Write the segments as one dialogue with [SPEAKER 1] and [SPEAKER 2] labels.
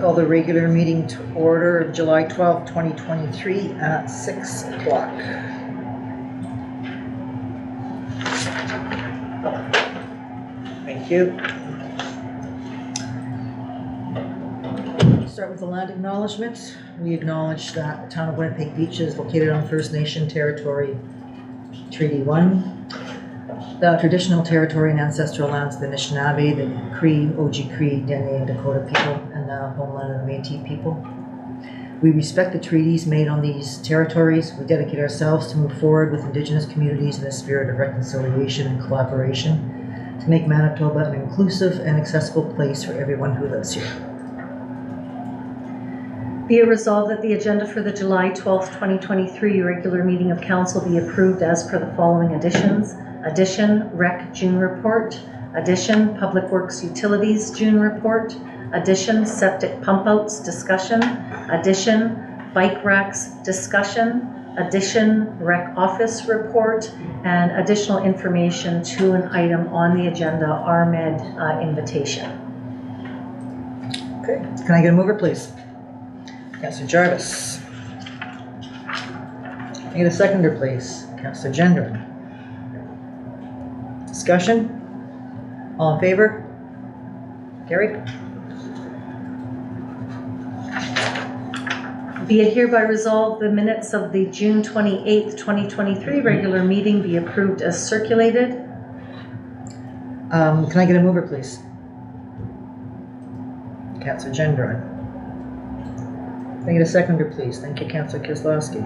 [SPEAKER 1] Call the regular meeting to order of July 12, 2023 at 6 o'clock. Thank you. Start with the land acknowledgements. We acknowledge that the town of Winnipeg Beach is located on First Nation territory, Treaty 1. The traditional territory and ancestral lands of the Anishinaabe, the Cree, Oji-Cree, Dene, and Dakota people, and the homeland of the Métis people. We respect the treaties made on these territories. We dedicate ourselves to move forward with Indigenous communities in a spirit of reconciliation and collaboration to make Manitoba an inclusive and accessible place for everyone who lives here.
[SPEAKER 2] Be it resolved that the agenda for the July 12th, 2023 regular meeting of council be approved as per the following additions. Addition, Rec June report. Addition, Public Works Utilities June report. Addition, Septic Pump Outs discussion. Addition, Bike Racks discussion. Addition, Rec Office report. And additional information to an item on the agenda, RMED invitation.
[SPEAKER 1] Okay, can I get a mover, please? Councillor Jarvis. Can I get a seconder, please? Councillor Gendron. Discussion? All in favor? Carried.
[SPEAKER 2] Be it hereby resolved the minutes of the June 28th, 2023 regular meeting be approved as circulated.
[SPEAKER 1] Can I get a mover, please? Councillor Gendron. Can I get a seconder, please? Thank you, Councillor Kozlowski.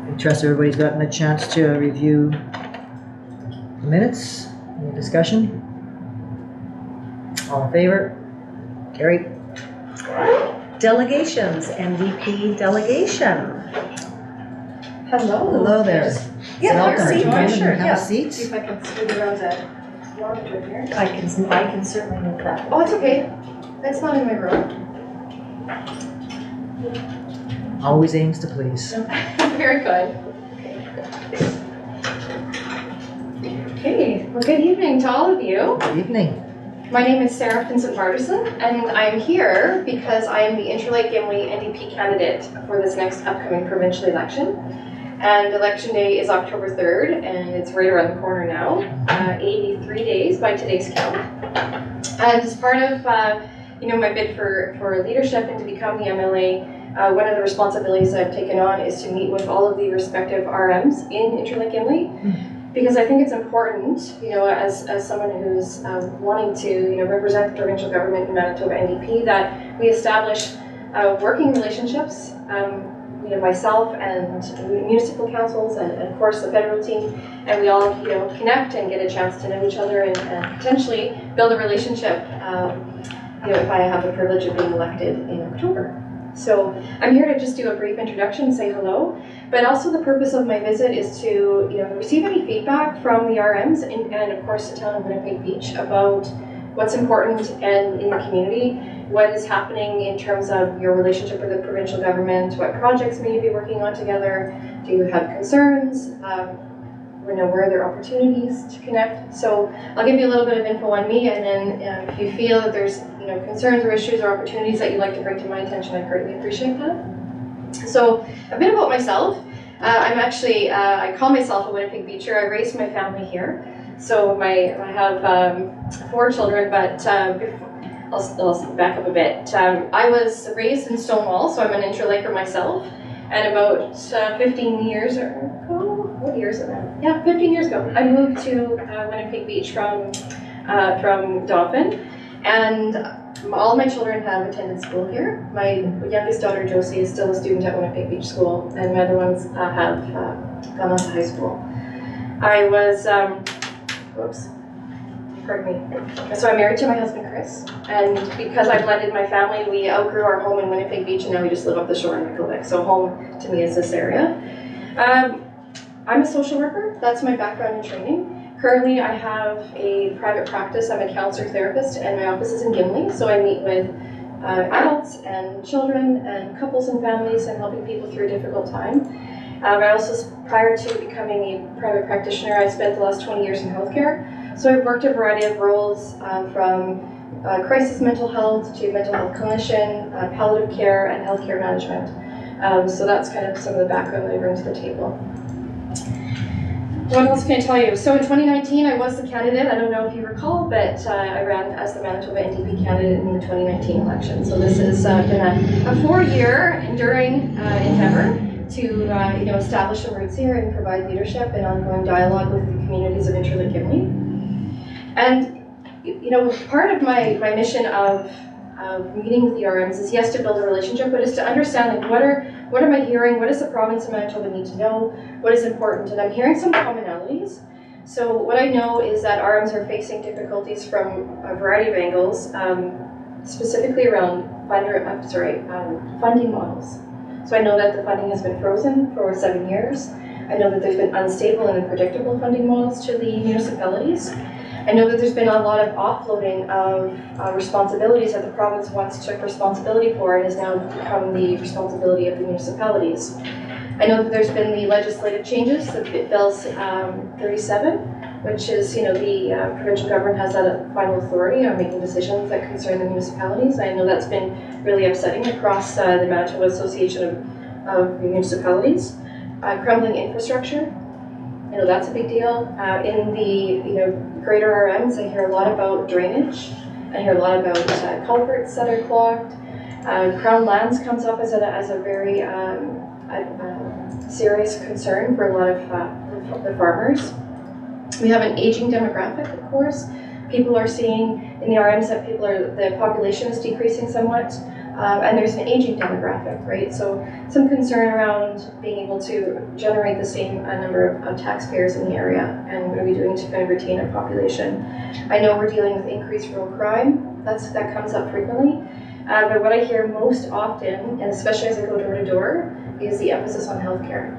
[SPEAKER 1] I trust everybody's gotten a chance to review the minutes. Any discussion? All in favor? Carried.
[SPEAKER 2] Delegations, NDP delegation.
[SPEAKER 3] Hello.
[SPEAKER 1] Hello there.
[SPEAKER 3] Yeah,
[SPEAKER 1] Welcome.
[SPEAKER 3] seat,
[SPEAKER 1] Come in
[SPEAKER 3] sure,
[SPEAKER 1] and have
[SPEAKER 3] yeah.
[SPEAKER 1] a seat.
[SPEAKER 3] See if I can scoot around the monitor here.
[SPEAKER 2] I can certainly move that.
[SPEAKER 3] Oh, it's okay. That's not in my room.
[SPEAKER 1] Always aims to please.
[SPEAKER 3] Very good. Okay, well, good evening to all of you.
[SPEAKER 1] Good evening.
[SPEAKER 3] My name is Sarah Vincent-Bartison, and I'm here because I am the Interlake Gimli NDP candidate for this next upcoming provincial election. And election day is October 3rd, and it's right around the corner now, 83 days by today's count. And as part of my bid for leadership and to become the MLA, one of the responsibilities that I've taken on is to meet with all of the respective RMs in Interlake Gimli, because I think it's important, as someone who's wanting to, represent the provincial government in Manitoba NDP, that we establish working relationships, myself and municipal councils and of course the federal team, and we all, connect and get a chance to know each other and potentially build a relationship, if I have the privilege of being elected in October. So I'm here to just do a brief introduction, say hello, but also the purpose of my visit is to receive any feedback from the RMs and of course the town of Winnipeg Beach about what's important and in the community, what is happening in terms of your relationship with the provincial government, what projects may you be working on together, do you have concerns, where are there opportunities to connect. So I'll give you a little bit of info on me, and then if you feel that there's concerns or issues or opportunities that you'd like to bring to my attention, I greatly appreciate that. So a bit about myself. I'm actually, I call myself a Winnipeg Beacher. I raised my family here. So I have 4 children, but I'll back up a bit. I was raised in Stonewall, so I'm an Interlaker myself. And about 15 years ago, what year is it now? Yeah, 15 years ago, I moved to Winnipeg Beach from Dauphin. And all my children have attended school here. My youngest daughter, Josie, is still a student at Winnipeg Beach School, and my other ones have gone on to high school. I was, So I'm married to my husband, Chris, and because I blended my family, we outgrew our home in Winnipeg Beach, and now we just live up the shore in Reykjavik. So home to me is this area. I'm a social worker. That's my background and training. Currently, I have a private practice. I'm a counselor therapist, and my office is in Gimli, so I meet with adults and children and couples and families and helping people through a difficult time. I also, prior to becoming a private practitioner, I spent the last 20 years in healthcare. So I've worked a variety of roles from crisis mental health to mental health clinician, palliative care, and healthcare management. So that's kind of some of the background that I bring to the table. What else can I tell you? So in 2019, I was the candidate. I don't know if you recall, but I ran as the Manitoba NDP candidate in the 2019 election. So this has been a 4-year enduring endeavor to establish some roots here and provide leadership and ongoing dialogue with the communities of Interlake Gimli. And part of my mission of meeting with the RMs is, yes, to build a relationship, but is to understand, like, what am I hearing? What does the province of Manitoba need to know? What is important? And I'm hearing some commonalities. So what I know is that RMs are facing difficulties from a variety of angles, specifically around funding models. So I know that the funding has been frozen for 7 years. I know that there's been unstable and unpredictable funding models to the municipalities. I know that there's been a lot of offloading of responsibilities that the province once took responsibility for and has now become the responsibility of the municipalities. I know that there's been the legislative changes, the Bill 37, which is, the provincial government has that final authority on making decisions that concern the municipalities. I know that's been really upsetting across the Manitoba Association of Municipalities. Crumbling infrastructure, I know that's a big deal. In the greater RMs, I hear a lot about drainage. I hear a lot about culverts that are clogged. Crown lands comes up as a very serious concern for a lot of the farmers. We have an aging demographic, of course. People are seeing in the RMs that the population is decreasing somewhat, and there's an aging demographic, right? So some concern around being able to generate the same number of taxpayers in the area, and what are we doing to kind of retain our population? I know we're dealing with increased rural crime. That comes up frequently. But what I hear most often, and especially as I go door to door, is the emphasis on healthcare.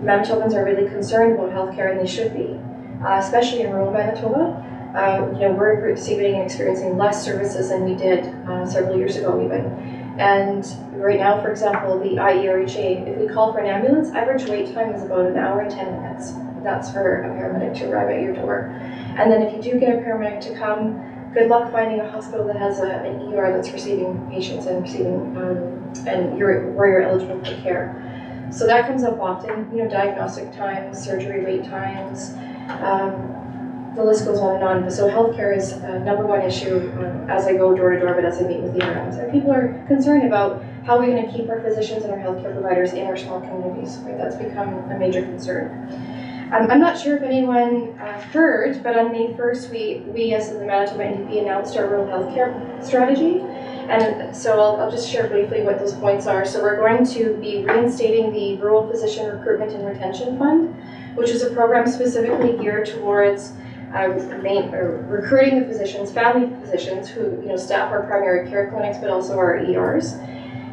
[SPEAKER 3] Manitobans are really concerned about healthcare, and they should be, especially in rural Manitoba. We're receiving and experiencing less services than we did several years ago even. And right now, for example, the IERHA, if we call for an ambulance, average wait time is about 1 hour and 10 minutes. That's for a paramedic to arrive at your door. And then if you do get a paramedic to come, good luck finding a hospital that has an ER that's receiving patients and where you're eligible for care. So that comes up often, diagnostic times, surgery wait times, the list goes on and on. So healthcare is number one issue as I go door to door, but as I meet with the RMs. And people are concerned about how we're going to keep our physicians and our healthcare providers in our small communities. Right? That's become a major concern. I'm not sure if anyone heard, but on May 1st, we as the Manitoba NDP announced our rural healthcare strategy. And so I'll just share briefly what those points are. So we're going to be reinstating the Rural Physician Recruitment and Retention Fund, which is a program specifically geared towards recruiting the physicians, family physicians who staff our primary care clinics, but also our ERs.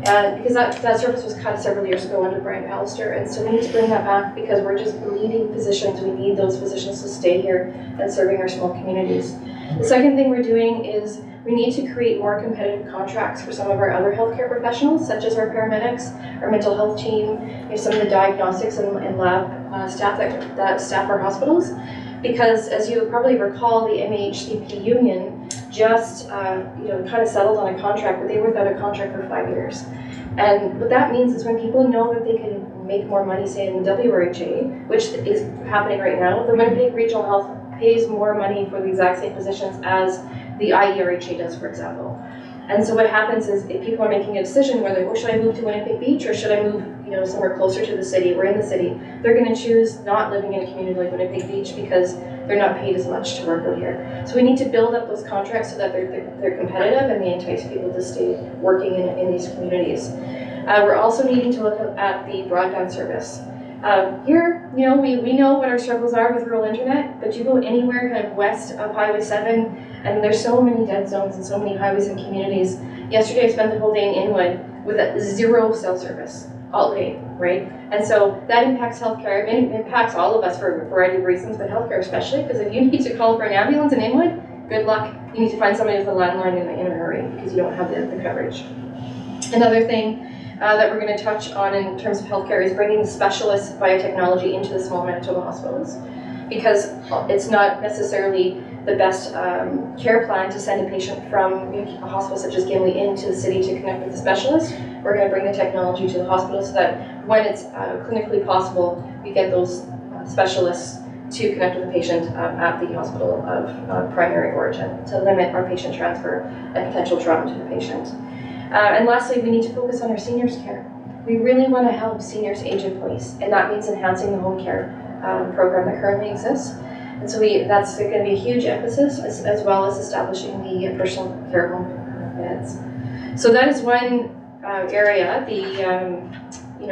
[SPEAKER 3] And because that service was cut several years ago under Brian Pallister, and so we need to bring that back because we're just bleeding physicians. We need those physicians to stay here and serving our small communities. The second thing we're doing is we need to create more competitive contracts for some of our other healthcare professionals, such as our paramedics, our mental health team, some of the diagnostics and lab staff that staff our hospitals. Because as you probably recall, the MHCP union just kind of settled on a contract, but they were without a contract for 5 years. And what that means is when people know that they can make more money, say in the WRHA, which is happening right now, the Winnipeg Regional Health pays more money for the exact same positions as the IERHA does, for example. And so what happens is if people are making a decision whether, should I move to Winnipeg Beach or should I move somewhere closer to the city or in the city, they're going to choose not living in a community like Winnipeg Beach because they're not paid as much to work out here. So we need to build up those contracts so that they're competitive and they entice people to stay working in these communities. We're also needing to look at the broadband service. Here, we know what our struggles are with rural internet, but you go anywhere kind of west of Highway 7, and there's so many dead zones and so many highways and communities. Yesterday I spent the whole day in Inwood with zero cell service, all day, right? And so that impacts healthcare. It impacts all of us for a variety of reasons, but healthcare especially, because if you need to call for an ambulance in Inwood, good luck. You need to find somebody with a landline in a hurry because you don't have the coverage. Another thing that we're going to touch on in terms of healthcare is bringing the specialists biotechnology into the small Manitoba hospitals. because it's not necessarily the best care plan to send a patient from a hospital such as Gimli into the city to connect with a specialist. We're going to bring the technology to the hospital so that when it's clinically possible, we get those specialists to connect with the patient at the hospital of primary origin to limit our patient transfer and potential trauma to the patient. And lastly, we need to focus on our seniors' care. We really want to help seniors age in place, and that means enhancing the home care program that currently exists. And so that's going to be a huge emphasis, as well as establishing the personal care home beds. So that is one area,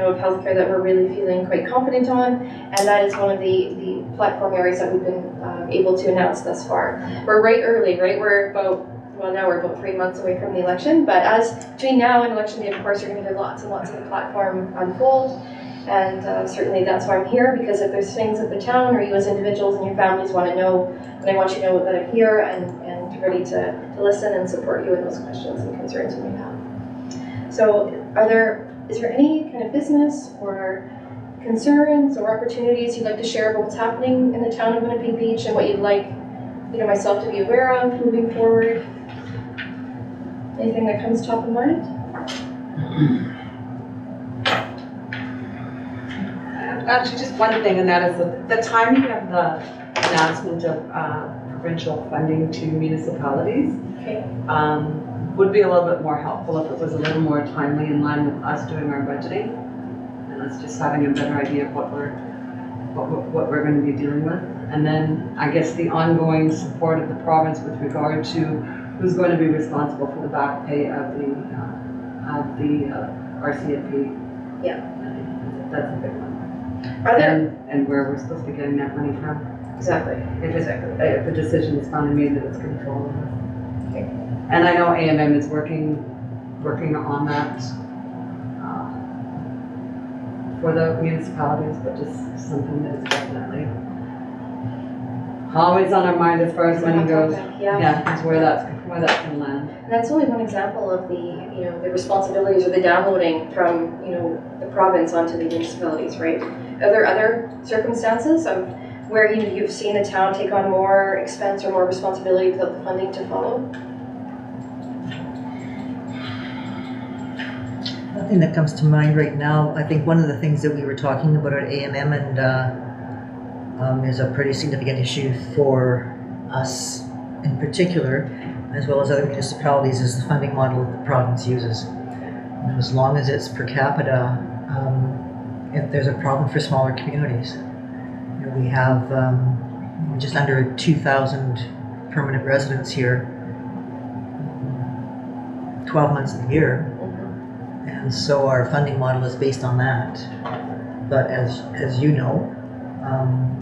[SPEAKER 3] of healthcare that we're really feeling quite confident on, and that is one of the platform areas that we've been able to announce thus far. We're right early, right? Now we're about 3 months away from the election, but as between now and election day, of course, you're going to hear lots and lots of the platform unfold, and certainly that's why I'm here, because if there's things that the town or you as individuals and your families want to know, and I want you to know that I'm here and ready to listen and support you in those questions and concerns you may have. So is there any kind of business or concerns or opportunities you'd like to share about what's happening in the town of Winnipeg Beach and what you'd like myself to be aware of moving forward? Anything that comes top of mind?
[SPEAKER 4] Actually, just one thing, and that is the timing of the announcement of provincial funding to municipalities
[SPEAKER 3] Okay.
[SPEAKER 4] Would be a little bit more helpful if it was a little more timely in line with us doing our budgeting and us just having a better idea of what we're going to be dealing with. And then I guess the ongoing support of the province with regard to who's going to be responsible for the back pay of the RCMP.
[SPEAKER 3] Yeah.
[SPEAKER 4] That's a big one.
[SPEAKER 3] Are there
[SPEAKER 4] and where we're supposed to be getting that money from.
[SPEAKER 3] exactly?
[SPEAKER 4] If the decision is finally made that it's going to fall on us.
[SPEAKER 3] Okay.
[SPEAKER 4] And I know AMM is working on that for the municipalities, but just something that is definitely always on our mind as far as money goes.
[SPEAKER 3] Yeah.
[SPEAKER 4] Is where that's going to land.
[SPEAKER 3] And that's only one example of the responsibilities or the downloading from the province onto the municipalities, right? Are there other circumstances of where you've seen the town take on more expense or more responsibility without the funding to follow?
[SPEAKER 1] Nothing that comes to mind right now. I think one of the things that we were talking about at AMM and is a pretty significant issue for us in particular, as well as other municipalities, is the funding model that the province uses. And as long as it's per capita, if there's a problem for smaller communities. We have just under 2,000 permanent residents here, 12 months of the year. And so our funding model is based on that. But as you know,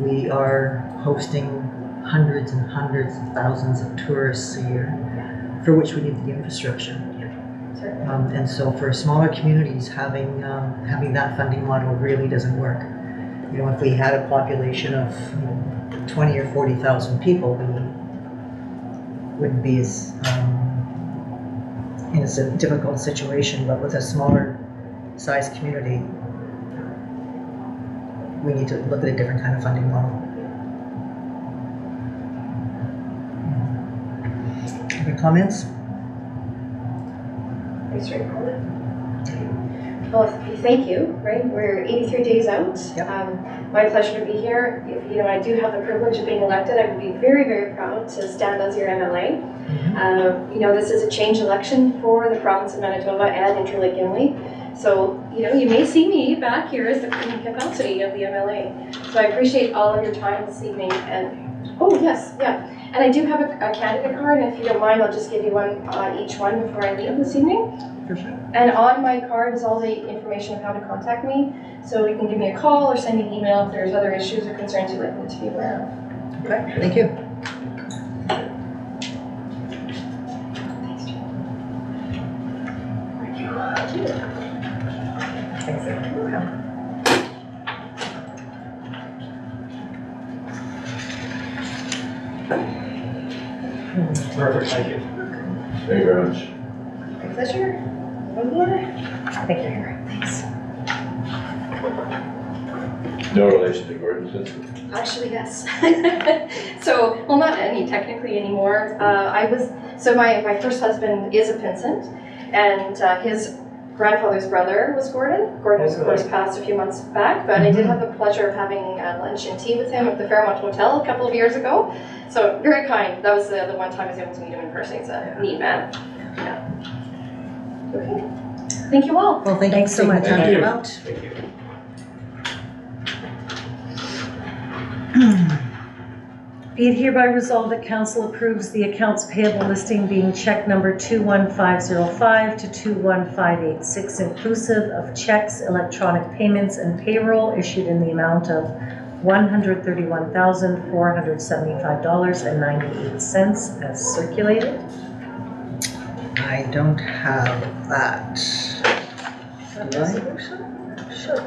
[SPEAKER 1] we are hosting hundreds and hundreds of thousands of tourists a year, for which we need the infrastructure. And so for smaller communities, having that funding model really doesn't work. If we had a population of 20 or 40,000 people, we wouldn't be as in a difficult situation, but with a smaller size community, we need to look at a different kind of funding model. Other comments?
[SPEAKER 3] Pretty straightforward. Well, thank you, right? We're 83 days out.
[SPEAKER 1] Yep.
[SPEAKER 3] My pleasure to be here. If I do have the privilege of being elected, I would be very, very proud to stand as your MLA. This is a change election for the province of Manitoba and Interlake Gimli. So, you may see me back here as the capacity of the MLA. So I appreciate all of your time this evening. And, oh, yes, yeah. And I do have a candidate card, and if you don't mind, I'll just give you one, each one before I leave this evening.
[SPEAKER 1] For sure.
[SPEAKER 3] And on my card is all the information of how to contact me. So you can give me a call or send me an email if there's other issues or concerns you'd like me to be aware of.
[SPEAKER 1] Okay, thank you.
[SPEAKER 5] Perfect, thank you. Thank you very much.
[SPEAKER 3] My pleasure. One more. Thank you. Thanks.
[SPEAKER 5] No relation to Gordon Simpson.
[SPEAKER 3] Actually, yes. So, well, not any technically anymore. My first husband is a Pinsent, and his grandfather's brother was Gordon. Gordon was, of course, passed a few months back, but I did have the pleasure of having lunch and tea with him at the Fairmont Hotel a couple of years ago. So, very kind. That was the one time I was able to meet him in person. He's a neat man. Yeah. Okay. Thank you all.
[SPEAKER 1] Well, thank you
[SPEAKER 2] Thanks
[SPEAKER 1] for
[SPEAKER 2] so
[SPEAKER 1] taking the
[SPEAKER 2] much.
[SPEAKER 1] time to
[SPEAKER 5] Thank
[SPEAKER 1] come
[SPEAKER 5] you.
[SPEAKER 1] out.
[SPEAKER 5] Thank you.
[SPEAKER 2] Be it hereby resolved that council approves the accounts payable listing being check number 21505 to 21586, inclusive of checks, electronic payments, and payroll issued in the amount of $131,475.98 as circulated.
[SPEAKER 1] I don't have that. Do I?
[SPEAKER 2] Sure.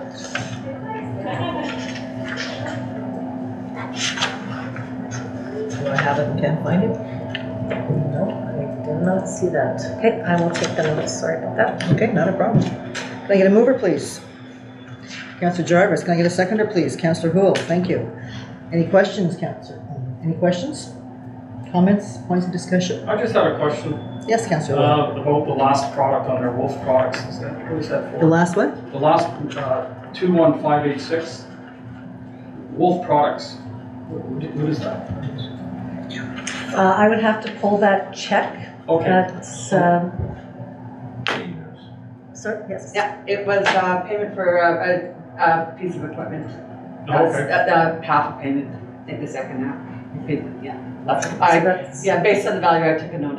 [SPEAKER 1] Do I have it and can't find it?
[SPEAKER 2] No, I did not see that. Okay, I will take the notice. Sorry about that.
[SPEAKER 1] Okay, not a problem. Can I get a mover, please? Councillor Jarvis, can I get a seconder, please? Councillor Houle, thank you. Any questions, Councillor? Any questions? Comments? Points of discussion?
[SPEAKER 5] I just had a question
[SPEAKER 1] Yes, Councillor Houle.
[SPEAKER 5] about the last product on their Wolf Products. What is that
[SPEAKER 1] The
[SPEAKER 5] for?
[SPEAKER 1] last one?
[SPEAKER 5] The last 21586, Wolf Products. What is that?
[SPEAKER 2] I would have to pull that check.
[SPEAKER 5] Okay.
[SPEAKER 2] That's, sir, yes.
[SPEAKER 4] Yeah, it was payment for a piece of equipment.
[SPEAKER 5] Okay.
[SPEAKER 4] Half a payment, I think the second half. You paid it, yeah. That's,
[SPEAKER 2] So that's,
[SPEAKER 4] yeah, based on the value, I took a note,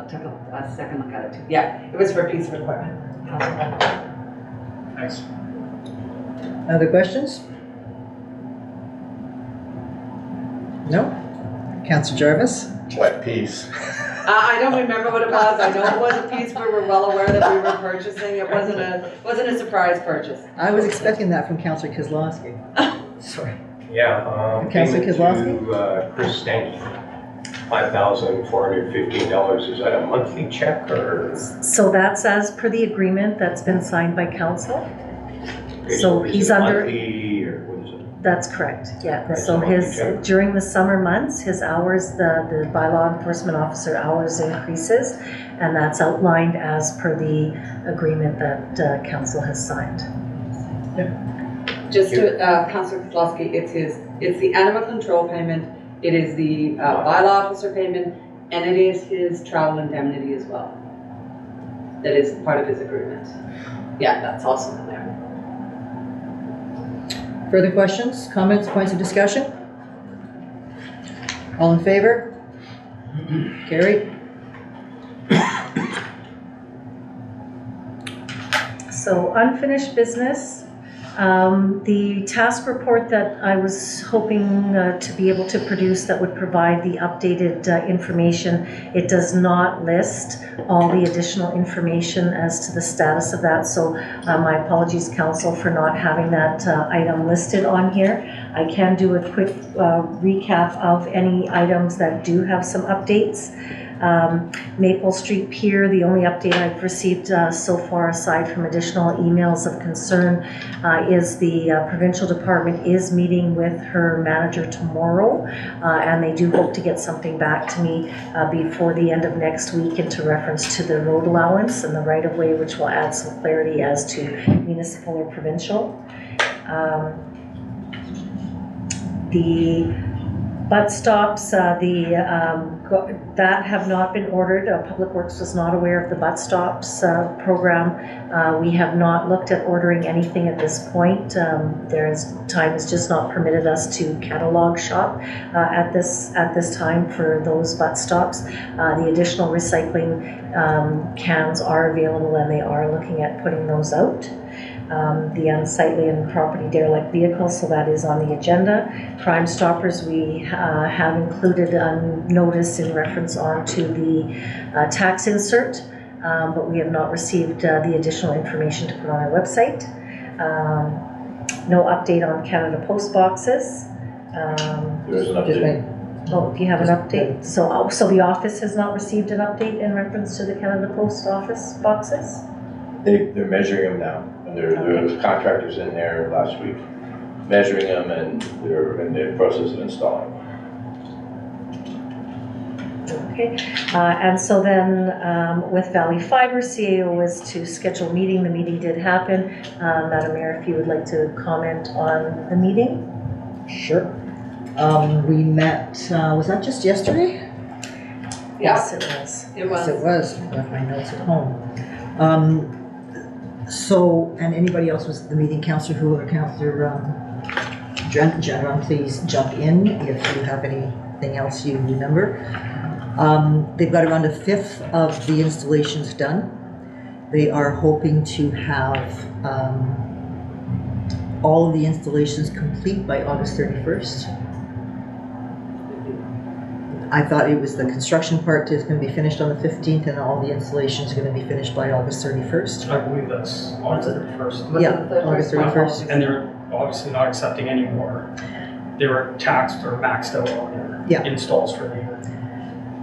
[SPEAKER 4] took a second look at it too. Yeah, it was for a piece of equipment.
[SPEAKER 5] Thanks.
[SPEAKER 1] Other questions? No? Councillor Jarvis?
[SPEAKER 6] What piece?
[SPEAKER 4] I don't remember what it was. I know it was a piece we were well aware that we were purchasing. It wasn't a surprise purchase.
[SPEAKER 1] I was expecting that from Councillor Kozlowski. Sorry.
[SPEAKER 6] Yeah,
[SPEAKER 1] Councillor
[SPEAKER 6] payment
[SPEAKER 1] Kozlowski?
[SPEAKER 6] to Chris Stanky, $5,415. Is that a monthly check or?
[SPEAKER 2] so that's as per the agreement that's been signed by council.
[SPEAKER 6] Okay,
[SPEAKER 2] So
[SPEAKER 6] is
[SPEAKER 2] he's
[SPEAKER 6] it
[SPEAKER 2] under-
[SPEAKER 6] monthly or what is it?
[SPEAKER 2] That's correct, yeah.
[SPEAKER 1] Correct.
[SPEAKER 2] So his,
[SPEAKER 6] Okay.
[SPEAKER 2] during the summer months, his hours, the by law enforcement officer hours increases, and that's outlined as per the agreement that council has signed.
[SPEAKER 4] Just to Councillor Kozlowski, it's the animal control payment, it is the bylaw officer payment, and it is his travel indemnity as well. That is part of his agreement. Yeah, that's also in there.
[SPEAKER 1] Further questions, comments, points of discussion? All in favor? Carried.
[SPEAKER 2] So unfinished business. The task report that I was hoping to be able to produce that would provide the updated information, it does not list all the additional information as to the status of that. So my apologies, council, for not having that item listed on here. I can do a quick recap of any items that do have some updates. Maple Street Pier, the only update I've received so far, aside from additional emails of concern, is the provincial department is meeting with her manager tomorrow, and they do hope to get something back to me before the end of next week into reference to the road allowance and the right-of-way, which will add some clarity as to municipal or provincial. The butt stops, that have not been ordered. Public Works was not aware of the butt stops program. We have not looked at ordering anything at this point. Time has just not permitted us to catalog shop at this time for those butt stops. The additional recycling cans are available, and they are looking at putting those out. The unsightly and property derelict vehicles, so that is on the agenda. Crime Stoppers, we have included a notice in reference onto the tax insert, but we have not received the additional information to put on our website. No update on Canada Post boxes.
[SPEAKER 6] There's an
[SPEAKER 1] Just
[SPEAKER 6] update.
[SPEAKER 1] wait.
[SPEAKER 2] Oh, do you have an update? So the office has not received an update in reference to the Canada Post office boxes?
[SPEAKER 6] They're measuring them now, and the contractor's in there last week. measuring them, and they're in the process of installing.
[SPEAKER 2] Okay, and so then with Valley Fiber, CAO was to schedule a meeting. The meeting did happen. Madam Mayor, if you would like to comment on the meeting?
[SPEAKER 1] Sure. We met, was that just yesterday?
[SPEAKER 2] Yes, it was.
[SPEAKER 4] It
[SPEAKER 1] Yes, it
[SPEAKER 4] was.
[SPEAKER 1] was. I left my notes at home. So, and anybody else was at the meeting, Councillor Hu or Councillor Gendron, please jump in if you have anything else you remember. They've got around a fifth of the installations done. They are hoping to have all of the installations complete by August 31st. I thought it was the construction part is going to be finished on the 15th and all the installations are going to be finished by August 31st.
[SPEAKER 5] I believe that's August 31st.
[SPEAKER 1] Yeah, August 31st.
[SPEAKER 5] And they're obviously not accepting any more. They were taxed or maxed out on their
[SPEAKER 1] Yeah.
[SPEAKER 5] installs for the year.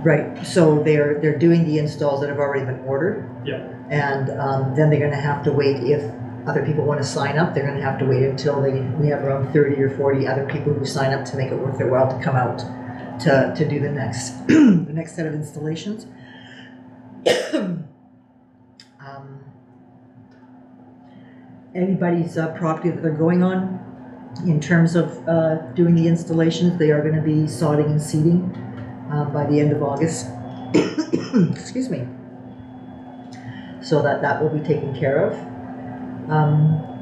[SPEAKER 1] Right, so they're doing the installs that have already been ordered.
[SPEAKER 5] Yeah.
[SPEAKER 1] And then they're going to have to wait if other people want to sign up. They're going to have to wait until we have around 30 or 40 other people who sign up to make it worth their while to come out to do the next the next set of installations. Anybody's property that they're going on, in terms of doing the installations, they are going to be sodding and seeding by the end of August. Excuse me. So that will be taken care of.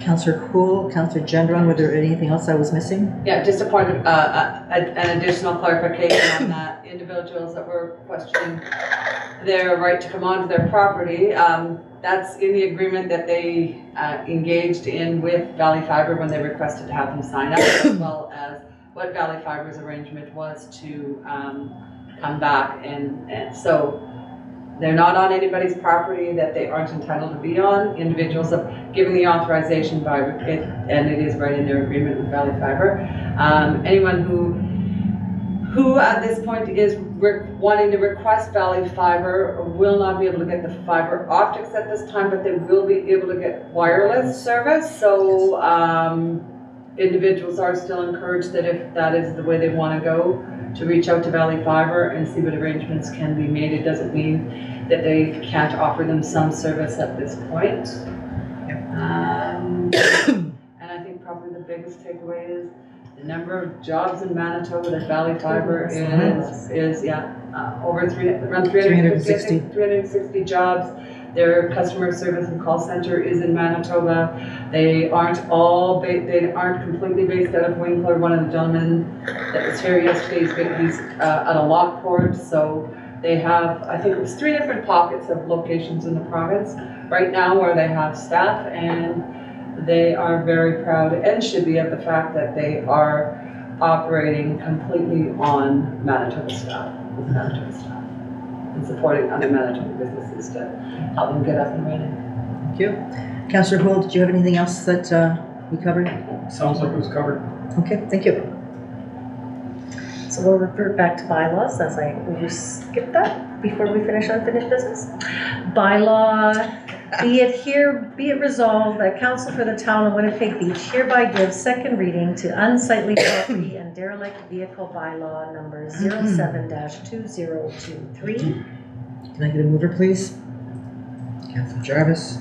[SPEAKER 1] Councillor Cool, Councillor Gendron, were there anything else I was missing?
[SPEAKER 4] Yeah, just a point of, an additional clarification on that. Individuals that were questioning their right to come onto their property, that's in the agreement that they engaged in with Valley Fiber when they requested to have them sign up, as well as what Valley Fiber's arrangement was to come back, and so they're not on anybody's property that they aren't entitled to be on. Individuals have given the authorization by it, and it is right in their agreement with Valley Fiber. Anyone who at this point is wanting to request Valley Fiber will not be able to get the fiber optics at this time, but they will be able to get wireless service. So individuals are still encouraged that if that is the way they want to go, to reach out to Valley Fiber and see what arrangements can be made. It doesn't mean that they can't offer them some service at this point. And I think probably the biggest takeaway is the number of jobs in Manitoba that Valley Fiber is over around 360 jobs. Their customer service and call center is in Manitoba. They aren't completely based out of Winkler. One of the gentlemen that was here yesterday, he's at a Lockport. So they have, I think it was 3 different pockets of locations in the province right now where they have staff, and they are very proud and should be of the fact that they are operating completely on Manitoba staff, with Manitoba staff, and supporting other Manitoba businesses to help them get up and running.
[SPEAKER 1] Thank you. Councillor Holt, did you have anything else that we covered?
[SPEAKER 5] Sounds like it was covered.
[SPEAKER 1] Okay, thank you.
[SPEAKER 2] So we'll revert back to bylaws, as will you skip that before we finish unfinished business? Bylaw, be it resolved that Council for the Town of Winnipeg Beach hereby gives second reading to unsightly property and derelict vehicle bylaw number 07-2023.
[SPEAKER 1] Can I get a mover, please? Councillor Jarvis.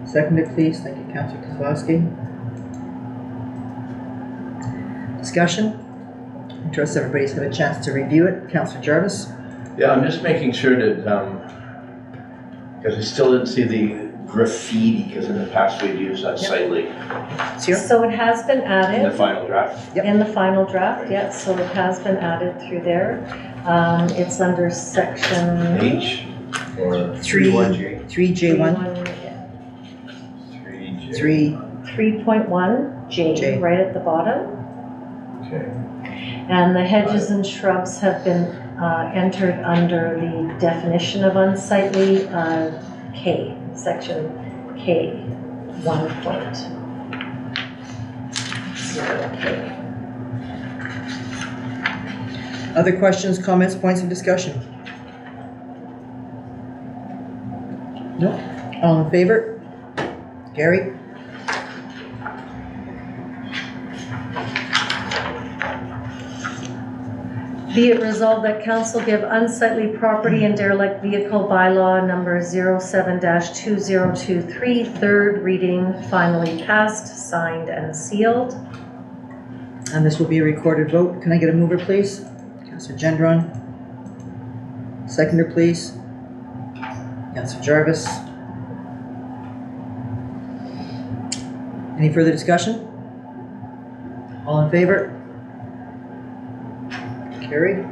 [SPEAKER 1] Seconded, please. Thank you, Councillor Kozlowski. Discussion? I trust everybody's had a chance to review it. Councillor Jarvis.
[SPEAKER 6] Yeah, I'm just making sure that, because I still didn't see the graffiti, because in the past we'd used that slightly
[SPEAKER 1] It's here.
[SPEAKER 2] So it has been
[SPEAKER 6] in the
[SPEAKER 2] added
[SPEAKER 6] final draft.
[SPEAKER 1] Yep.
[SPEAKER 2] in the final draft, yes, so it has been added through there. It's under section
[SPEAKER 6] H or
[SPEAKER 1] 3J1. 3.
[SPEAKER 2] 3.1 J,
[SPEAKER 1] J.
[SPEAKER 2] right at the bottom.
[SPEAKER 6] Okay.
[SPEAKER 2] And the hedges and shrubs have been entered under the definition of unsightly, K, section K, 1.0K.
[SPEAKER 1] Other questions, comments, points of discussion? No? All in favor? Gary?
[SPEAKER 2] Be it resolved that council give unsightly property and derelict vehicle bylaw number 07-2023 third reading finally passed, signed and sealed.
[SPEAKER 1] And this will be a recorded vote. Can I get a mover, please? Councillor Gendron. Seconder, please. Councillor Jarvis. Any further discussion? All in favor? Carried.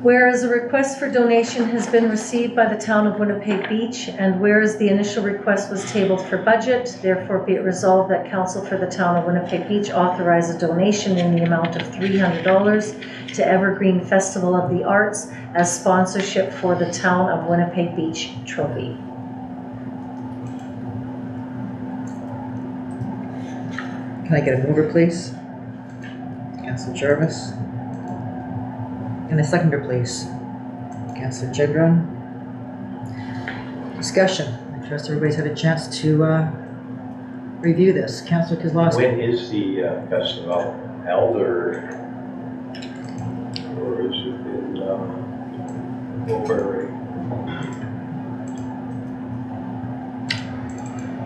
[SPEAKER 2] Whereas a request for donation has been received by the town of Winnipeg Beach, and whereas the initial request was tabled for budget, therefore be it resolved that council for the town of Winnipeg Beach authorize a donation in the amount of $300 to Evergreen Festival of the Arts as sponsorship for the town of Winnipeg Beach trophy.
[SPEAKER 1] Can I get a mover, please? Councillor Jarvis. And a seconder, please. Councillor Gendron. Discussion. I trust everybody's had a chance to review this. Councillor Kozlowski.
[SPEAKER 7] When is the festival held, or is it in Woburn?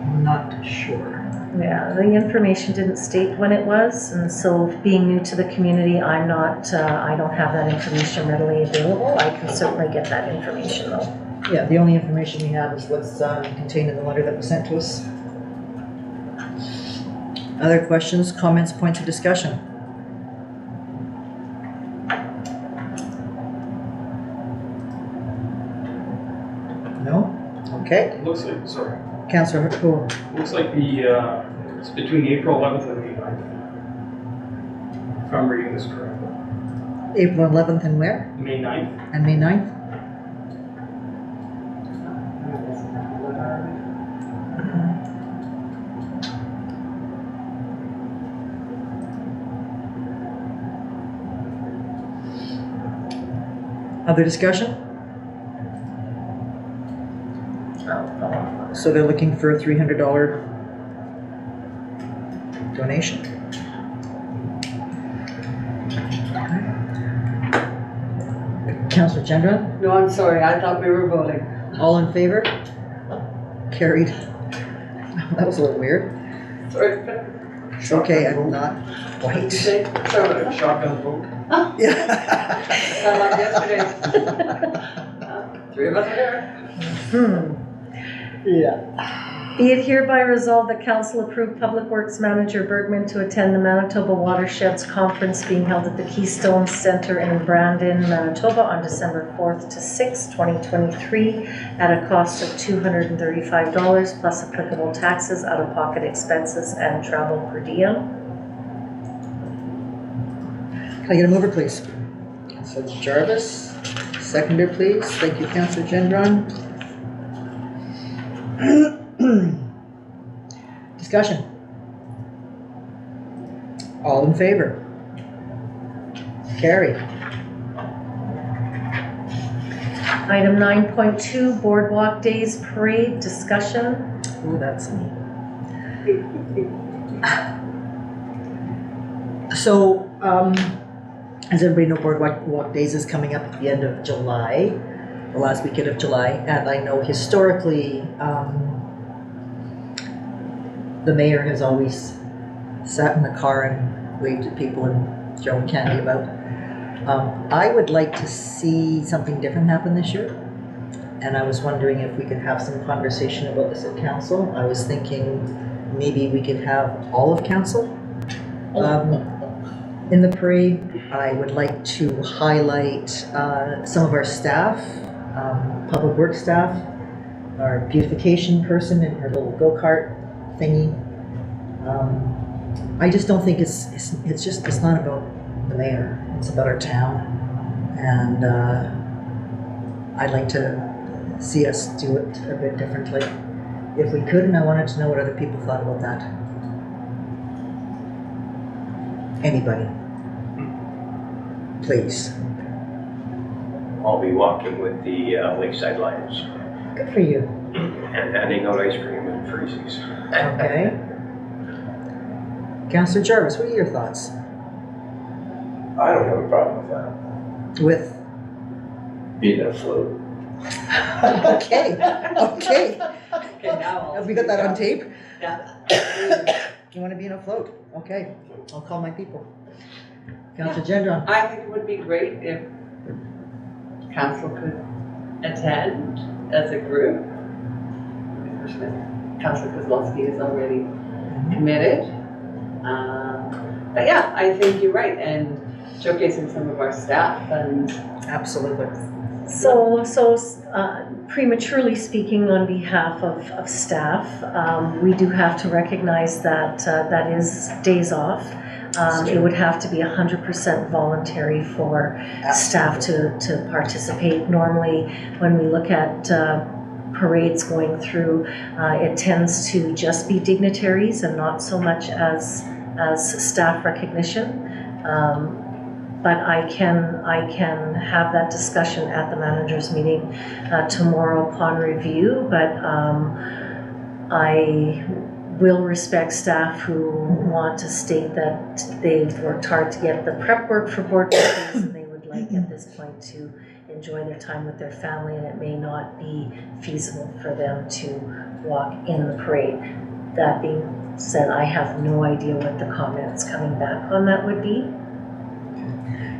[SPEAKER 1] I'm not sure.
[SPEAKER 2] Yeah, the information didn't state when it was, and so being new to the community, I'm not, I don't have that information readily available. I can certainly get that information though.
[SPEAKER 1] Yeah, the only information we have is what's contained in the letter that was sent to us. Other questions, comments, points of discussion? No? Okay.
[SPEAKER 5] It looks like, sorry,
[SPEAKER 1] Councillor Cool.
[SPEAKER 5] looks like it's between April 11th and May 9th. If I'm reading this correctly.
[SPEAKER 1] April 11th and where?
[SPEAKER 5] May 9th?
[SPEAKER 1] And May 9th? Other discussion? So they're looking for a $300 donation. Councillor Gendron,
[SPEAKER 4] No, I'm sorry, I thought we were voting.
[SPEAKER 1] all in favor? Carried. That was a little weird.
[SPEAKER 4] Sorry.
[SPEAKER 1] It's okay, I'm not white.
[SPEAKER 4] Sorry.
[SPEAKER 5] Shotgun vote?
[SPEAKER 1] Yeah.
[SPEAKER 4] Sound like yesterday. Three of us are there.
[SPEAKER 1] Yeah.
[SPEAKER 2] Be it hereby resolved that council approve Public Works Manager Bergman to attend the Manitoba Watersheds Conference being held at the Keystone Center in Brandon, Manitoba on December 4th to 6th, 2023 at a cost of $235 plus applicable taxes, out-of-pocket expenses, and travel per diem.
[SPEAKER 1] Can I get a mover, please? Councillor Jarvis, seconder, please. Thank you, Councillor Gendron. Discussion. All in favor? Carried.
[SPEAKER 2] Item 9.2, Boardwalk Days Parade discussion.
[SPEAKER 1] Oh, that's me. So, as everybody knows, Boardwalk Days is coming up at the end of July, the last weekend of July, and I know historically, the mayor has always sat in the car and waved at people and thrown candy about. I would like to see something different happen this year, and I was wondering if we could have some conversation about this at council. I was thinking maybe we could have all of council in the parade. I would like to highlight some of our staff, public works staff, our beautification person in her little go-kart thingy. I just don't think it's not about the mayor, it's about our town, and I'd like to see us do it a bit differently if we could, and I wanted to know what other people thought about that. Anybody? Please.
[SPEAKER 7] I'll be walking with the Lakeside Lions.
[SPEAKER 1] Good for you.
[SPEAKER 7] and handing out ice cream and freezies.
[SPEAKER 1] Okay. Councillor Jarvis, what are your thoughts?
[SPEAKER 7] I don't have a problem with that.
[SPEAKER 1] With,
[SPEAKER 6] Being afloat.
[SPEAKER 1] okay, okay.
[SPEAKER 4] Okay, now
[SPEAKER 1] Have we got that on tape?
[SPEAKER 4] Yeah.
[SPEAKER 1] You want to be in a float? Okay, I'll call my people. Councillor Gendron.
[SPEAKER 4] I think it would be great if council could attend as a group. Councillor Kozlowski is already committed. But yeah, I think you're right, and showcasing some of our staff and
[SPEAKER 1] Absolutely.
[SPEAKER 2] So prematurely speaking on behalf of staff, we do have to recognize that that is days off. It would have to be 100% voluntary for staff to participate. Normally, when we look at parades going through, it tends to just be dignitaries and not so much as staff recognition. But I can have that discussion at the managers meeting tomorrow upon review, but I will respect staff who want to state that they've worked hard to get the prep work for board meetings and they would like at this point to enjoy their time with their family, and it may not be feasible for them to walk in the parade. That being said, I have no idea what the comments coming back on that would be.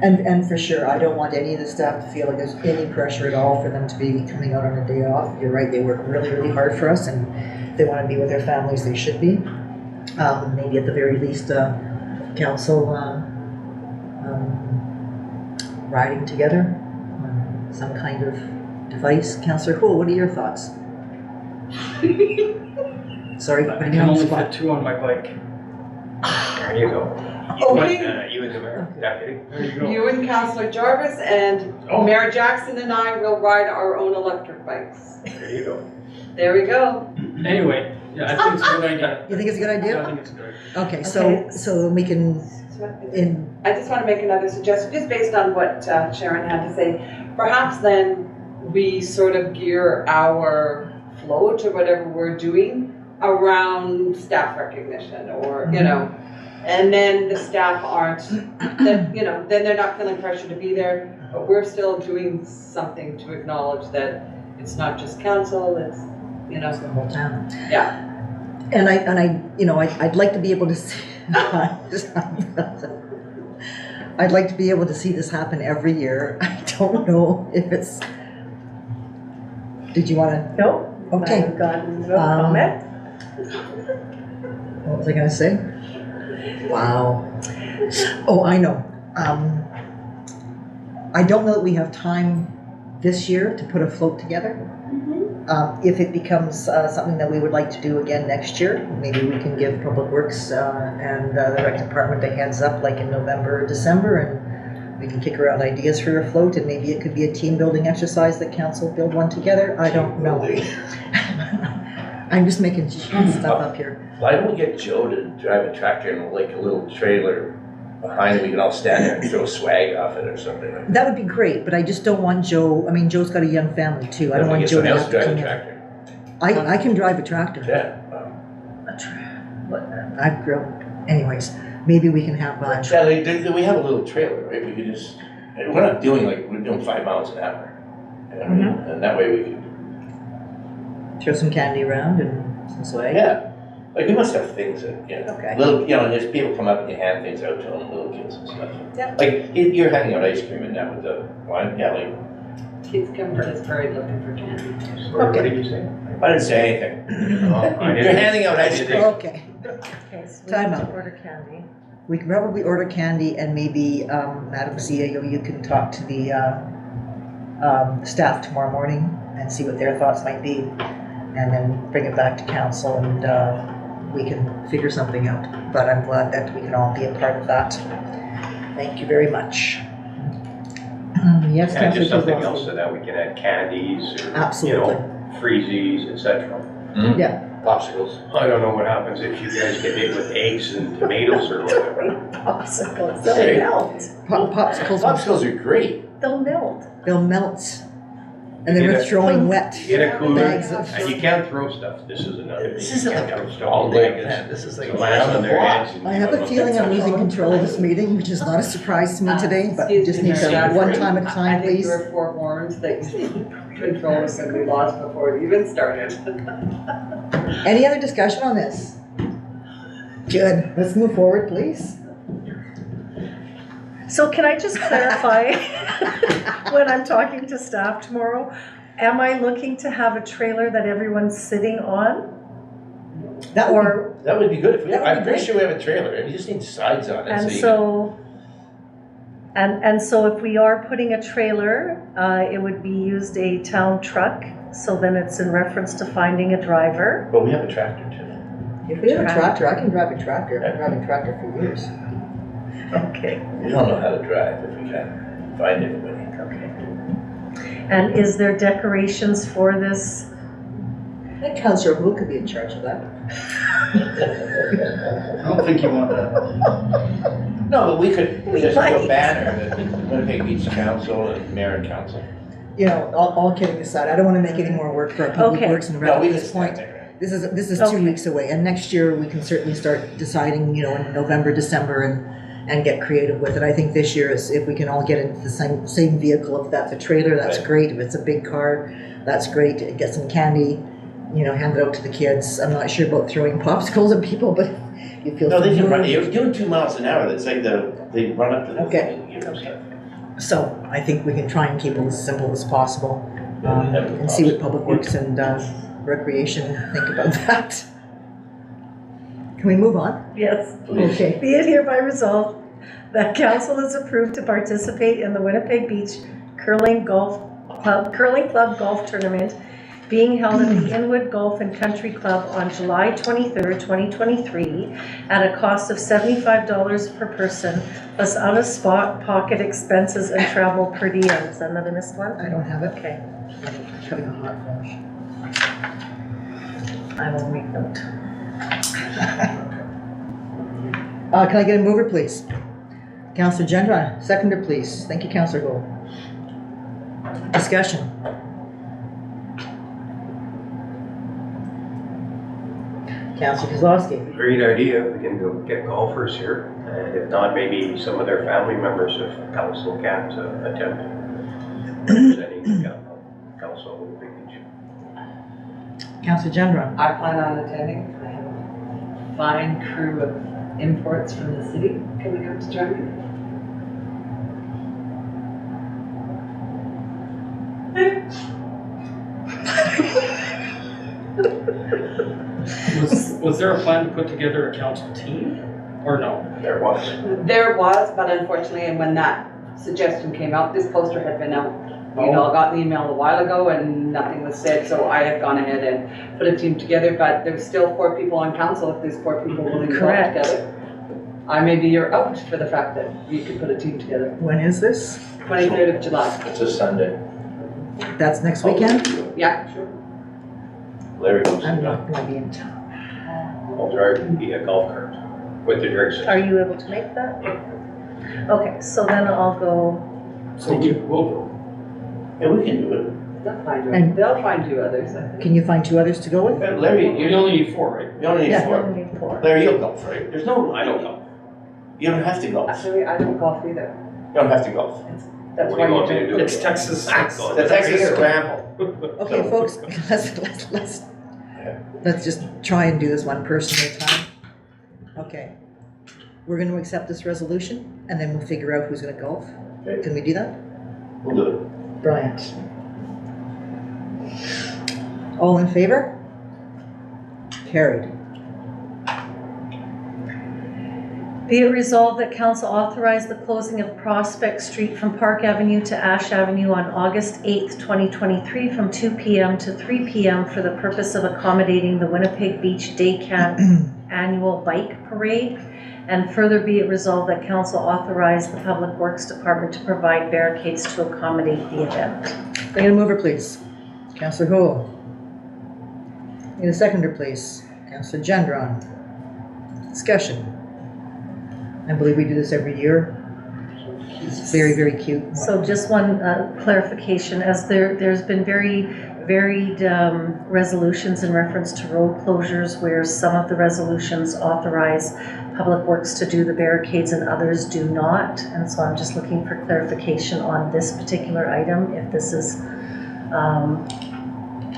[SPEAKER 1] And for sure, I don't want any of the staff to feel like there's any pressure at all for them to be coming out on a day off. You're right, they work really, really hard for us, and if they want to be with their families, they should be. Maybe at the very least, council riding together on some kind of device. Councillor Houle, what are your thoughts? Sorry for
[SPEAKER 5] I
[SPEAKER 1] putting
[SPEAKER 5] can
[SPEAKER 1] you on the
[SPEAKER 5] only
[SPEAKER 1] spot.
[SPEAKER 5] fit 2 on my bike.
[SPEAKER 7] There you go.
[SPEAKER 4] Okay.
[SPEAKER 7] You and the mayor, deputy.
[SPEAKER 5] There you go.
[SPEAKER 4] you and Councillor Jarvis and
[SPEAKER 5] Oh.
[SPEAKER 4] Mayor Jackson and I will ride our own electric bikes.
[SPEAKER 7] There you go.
[SPEAKER 4] There we go.
[SPEAKER 5] Anyway, yeah, I think it's a good idea.
[SPEAKER 1] You think it's a good
[SPEAKER 5] Yeah, I
[SPEAKER 1] idea?
[SPEAKER 5] think it's good.
[SPEAKER 1] Okay,
[SPEAKER 2] Okay.
[SPEAKER 1] so we can, in,
[SPEAKER 4] I just want to make another suggestion, just based on what Sharon had to say. Perhaps then we sort of gear our float or whatever we're doing around staff recognition, or, you know, and then the staff aren't, then, you know, then they're not feeling pressure to be there, but we're still doing something to acknowledge that it's not just council, it's, you know.
[SPEAKER 1] the whole town.
[SPEAKER 4] Yeah.
[SPEAKER 1] And I, you know, I'd like to be able to see, I'd like to be able to see this happen every year. I don't know if it's, did you want to,
[SPEAKER 2] No?
[SPEAKER 1] Okay.
[SPEAKER 2] I've got no comment.
[SPEAKER 1] what was I gonna say? Wow. Oh, I know. I don't know that we have time this year to put a float together. If it becomes something that we would like to do again next year, maybe we can give Public Works and the Rec Department a heads up like in November or December, and we can kick around ideas for a float, and maybe it could be a team building exercise that council build one together. I don't know. I'm just making stuff up here.
[SPEAKER 6] Why don't we get Joe to drive a tractor and like a little trailer behind it, we can all stand there and throw swag off it or something like that.
[SPEAKER 1] That would be great, but I just don't want Joe, I mean, Joe's got a young family too. I don't want Joe to have to
[SPEAKER 6] drive
[SPEAKER 1] come
[SPEAKER 6] a
[SPEAKER 1] in.
[SPEAKER 6] tractor.
[SPEAKER 1] I can drive a tractor.
[SPEAKER 6] Yeah.
[SPEAKER 1] I've grown, anyways, maybe we can have,
[SPEAKER 6] Yeah, we have a little trailer, right? We could just, and we're not doing like, we're doing 5 miles an hour. You know what I mean? And that way we could,
[SPEAKER 1] throw some candy around and some swag.
[SPEAKER 6] yeah. Like we must have things that, you know,
[SPEAKER 1] Okay.
[SPEAKER 6] little, you know, there's people come up and you hand things out to them, little kids and stuff.
[SPEAKER 1] Yeah.
[SPEAKER 6] Like you're handing out ice cream and that with the wine, yeah, like,
[SPEAKER 4] Kids come to this parade looking for candy.
[SPEAKER 7] What did you say?
[SPEAKER 6] I didn't say anything.
[SPEAKER 7] Oh, I
[SPEAKER 6] You're
[SPEAKER 7] didn't.
[SPEAKER 6] handing out ice cream.
[SPEAKER 1] Okay,
[SPEAKER 2] Okay, so we
[SPEAKER 1] Time
[SPEAKER 2] need to
[SPEAKER 1] out.
[SPEAKER 2] order candy.
[SPEAKER 1] we can probably order candy and maybe, Madam Zia, you can talk to the, staff tomorrow morning and see what their thoughts might be. And then bring it back to council and, we can figure something out. But I'm glad that we can all be a part of that. Thank you very much. Yes,
[SPEAKER 7] And just
[SPEAKER 1] Councillor
[SPEAKER 7] something
[SPEAKER 1] Kozlowski.
[SPEAKER 7] else so that we can add candies or, you
[SPEAKER 1] Absolutely.
[SPEAKER 7] know, freezies, etc.
[SPEAKER 6] Popsicles.
[SPEAKER 7] I don't know what happens if you guys get hit with eggs and tomatoes or whatever.
[SPEAKER 2] Popsicles,
[SPEAKER 6] Hey.
[SPEAKER 2] they'll melt.
[SPEAKER 1] Popsicles,
[SPEAKER 6] Popsicles are great.
[SPEAKER 2] They'll melt.
[SPEAKER 1] they'll melt. And then
[SPEAKER 7] You
[SPEAKER 1] we're
[SPEAKER 7] get a-
[SPEAKER 1] throwing wet
[SPEAKER 7] You get a cooler,
[SPEAKER 1] bags of.
[SPEAKER 7] and you can't throw stuff, this is another.
[SPEAKER 6] This
[SPEAKER 7] thing.
[SPEAKER 6] isn't
[SPEAKER 7] You
[SPEAKER 6] like
[SPEAKER 7] can't
[SPEAKER 6] a
[SPEAKER 7] throw stuff
[SPEAKER 6] all
[SPEAKER 7] in
[SPEAKER 6] day
[SPEAKER 7] bags.
[SPEAKER 6] event, this is like
[SPEAKER 7] It'll land
[SPEAKER 6] around
[SPEAKER 7] on
[SPEAKER 6] the
[SPEAKER 7] their
[SPEAKER 6] block.
[SPEAKER 7] heads and
[SPEAKER 1] I have a feeling I'm losing control of this meeting, which is not a surprise to me today, but
[SPEAKER 4] Excuse
[SPEAKER 1] just
[SPEAKER 4] me,
[SPEAKER 1] need to,
[SPEAKER 4] Mary Beth.
[SPEAKER 1] one time at a
[SPEAKER 4] I
[SPEAKER 1] time,
[SPEAKER 4] think
[SPEAKER 1] please.
[SPEAKER 4] you were forewarned that control was gonna be lost before it even started.
[SPEAKER 1] Any other discussion on this? Good, let's move forward, please.
[SPEAKER 2] So can I just clarify, when I'm talking to staff tomorrow, am I looking to have a trailer that everyone's sitting on?
[SPEAKER 1] That would be,
[SPEAKER 2] Or,
[SPEAKER 6] That would be good if we,
[SPEAKER 1] That would be
[SPEAKER 6] I'm pretty
[SPEAKER 1] great.
[SPEAKER 6] sure we have a trailer and you just need sides on it.
[SPEAKER 2] and
[SPEAKER 6] you can-
[SPEAKER 2] so, and so if we are putting a trailer, it would be used a town truck, so then it's in reference to finding a driver.
[SPEAKER 6] But we have a tractor too.
[SPEAKER 1] if we have a tractor, I can drive a tractor, I've been driving a tractor for years.
[SPEAKER 2] Okay.
[SPEAKER 6] We don't know how to drive if we can't find anybody.
[SPEAKER 2] And is there decorations for this?
[SPEAKER 1] I think Councillor Wu could be in charge of that.
[SPEAKER 5] I don't think you want that.
[SPEAKER 6] No, but we could
[SPEAKER 2] We
[SPEAKER 6] just do
[SPEAKER 2] might.
[SPEAKER 6] a banner, the Winnipeg Beach Council and Mayor and Council.
[SPEAKER 1] You know, all kidding aside, I don't wanna make any more work for our public
[SPEAKER 2] Okay.
[SPEAKER 1] works and rec
[SPEAKER 6] No,
[SPEAKER 1] at
[SPEAKER 6] we can
[SPEAKER 1] this
[SPEAKER 6] stand
[SPEAKER 1] point.
[SPEAKER 6] there.
[SPEAKER 1] This is
[SPEAKER 2] Okay.
[SPEAKER 1] 2 weeks away, and next year we can certainly start deciding, you know, in November, December, and get creative with it. I think this year is, if we can all get into the same vehicle, if that's a trailer, that's
[SPEAKER 6] Right.
[SPEAKER 1] great. If it's a big car, that's great. Get some candy, you know, hand it out to the kids. I'm not sure about throwing popsicles at people, but you feel.
[SPEAKER 6] No, they
[SPEAKER 1] free.
[SPEAKER 6] can run, you're doing 2 miles an hour, that's like they run up to the
[SPEAKER 1] Okay.
[SPEAKER 6] thing and give them stuff.
[SPEAKER 1] So I think we can try and keep it as simple as possible,
[SPEAKER 6] Yeah,
[SPEAKER 1] and see what Public Works and Recreation think about that. Can we move on?
[SPEAKER 2] Yes.
[SPEAKER 6] Please.
[SPEAKER 1] Okay.
[SPEAKER 2] Be it hereby resolved that council is approved to participate in the Winnipeg Beach Curling Club Golf Tournament being held at the Inwood Golf and Country Club on July 23rd, 2023 at a cost of $75 per person plus out-of-spot pocket expenses and travel per diem. Is that another missed one?
[SPEAKER 1] I don't have it.
[SPEAKER 2] Okay,
[SPEAKER 1] I'm having a hot flash.
[SPEAKER 2] I will make note.
[SPEAKER 1] Can I get a mover, please? Councillor Gendron, seconder, please. Thank you, Councillor Gold. Discussion. Councillor Kozlowski.
[SPEAKER 7] Great idea, we can go get golfers here, and if not, maybe some of their family members if council can't attend. Representing the council will be each.
[SPEAKER 1] Councillor Gendron.
[SPEAKER 4] I plan on attending. I have a fine crew of imports from the city coming up to join me.
[SPEAKER 5] Was there a plan to put together a council team, or no?
[SPEAKER 7] There was.
[SPEAKER 4] There was, but unfortunately, and when that suggestion came out, this poster had been out. We'd all got the email a while ago and nothing was said, so I had gone ahead and put a team together, but there's still 4 people on council if there's 4 people willing to go
[SPEAKER 2] Correct.
[SPEAKER 4] together. I maybe you're out for the fact that you could put a team together.
[SPEAKER 1] When is this?
[SPEAKER 4] 23rd of July.
[SPEAKER 6] It's a Sunday.
[SPEAKER 1] That's next weekend?
[SPEAKER 4] Yeah, sure.
[SPEAKER 6] Larry goes.
[SPEAKER 1] I'm not gonna be in town.
[SPEAKER 7] I'll drive the golf cart with the drinks.
[SPEAKER 2] Are you able to make that? Okay, so then I'll go.
[SPEAKER 5] So we will go.
[SPEAKER 6] Yeah, we can do it.
[SPEAKER 4] They'll find you others, I think.
[SPEAKER 1] Can you find 2 others to go with?
[SPEAKER 6] Larry,
[SPEAKER 5] You only need 4, right?
[SPEAKER 6] you only need
[SPEAKER 1] Yeah.
[SPEAKER 6] 4.
[SPEAKER 2] Only 4.
[SPEAKER 6] Larry, you'll golf, right? There's no,
[SPEAKER 7] I don't know.
[SPEAKER 6] you don't have to golf.
[SPEAKER 4] Actually, I don't golf either.
[SPEAKER 6] You don't have to golf.
[SPEAKER 4] That's
[SPEAKER 7] What do
[SPEAKER 4] why
[SPEAKER 7] you want me
[SPEAKER 4] you
[SPEAKER 7] to
[SPEAKER 4] do.
[SPEAKER 7] do?
[SPEAKER 5] It's Texas.
[SPEAKER 6] The Texas Scramble.
[SPEAKER 1] Okay,
[SPEAKER 6] So-
[SPEAKER 1] folks, let's just try and do this one person at a time. Okay. We're gonna accept this resolution, and then we'll figure out who's gonna golf.
[SPEAKER 6] Okay.
[SPEAKER 1] Can we do that?
[SPEAKER 6] We'll do it.
[SPEAKER 1] Brilliant. All in favor? Carried.
[SPEAKER 2] Be it resolved that council authorize the closing of Prospect Street from Park Avenue to Ash Avenue on August 8th, 2023 from 2 p.m. to 3 p.m. for the purpose of accommodating the Winnipeg Beach Day Camp annual bike parade. And further be it resolved that council authorize the Public Works Department to provide barricades to accommodate the event.
[SPEAKER 1] Can I get a mover, please? Councillor Houle. Need a seconder, please? Councillor Gendron. Discussion. I believe we do this every year. He's very, very cute.
[SPEAKER 2] So just one clarification, as there's been very varied resolutions in reference to road closures, where some of the resolutions authorize Public Works to do the barricades and others do not. And so I'm just looking for clarification on this particular item, if this is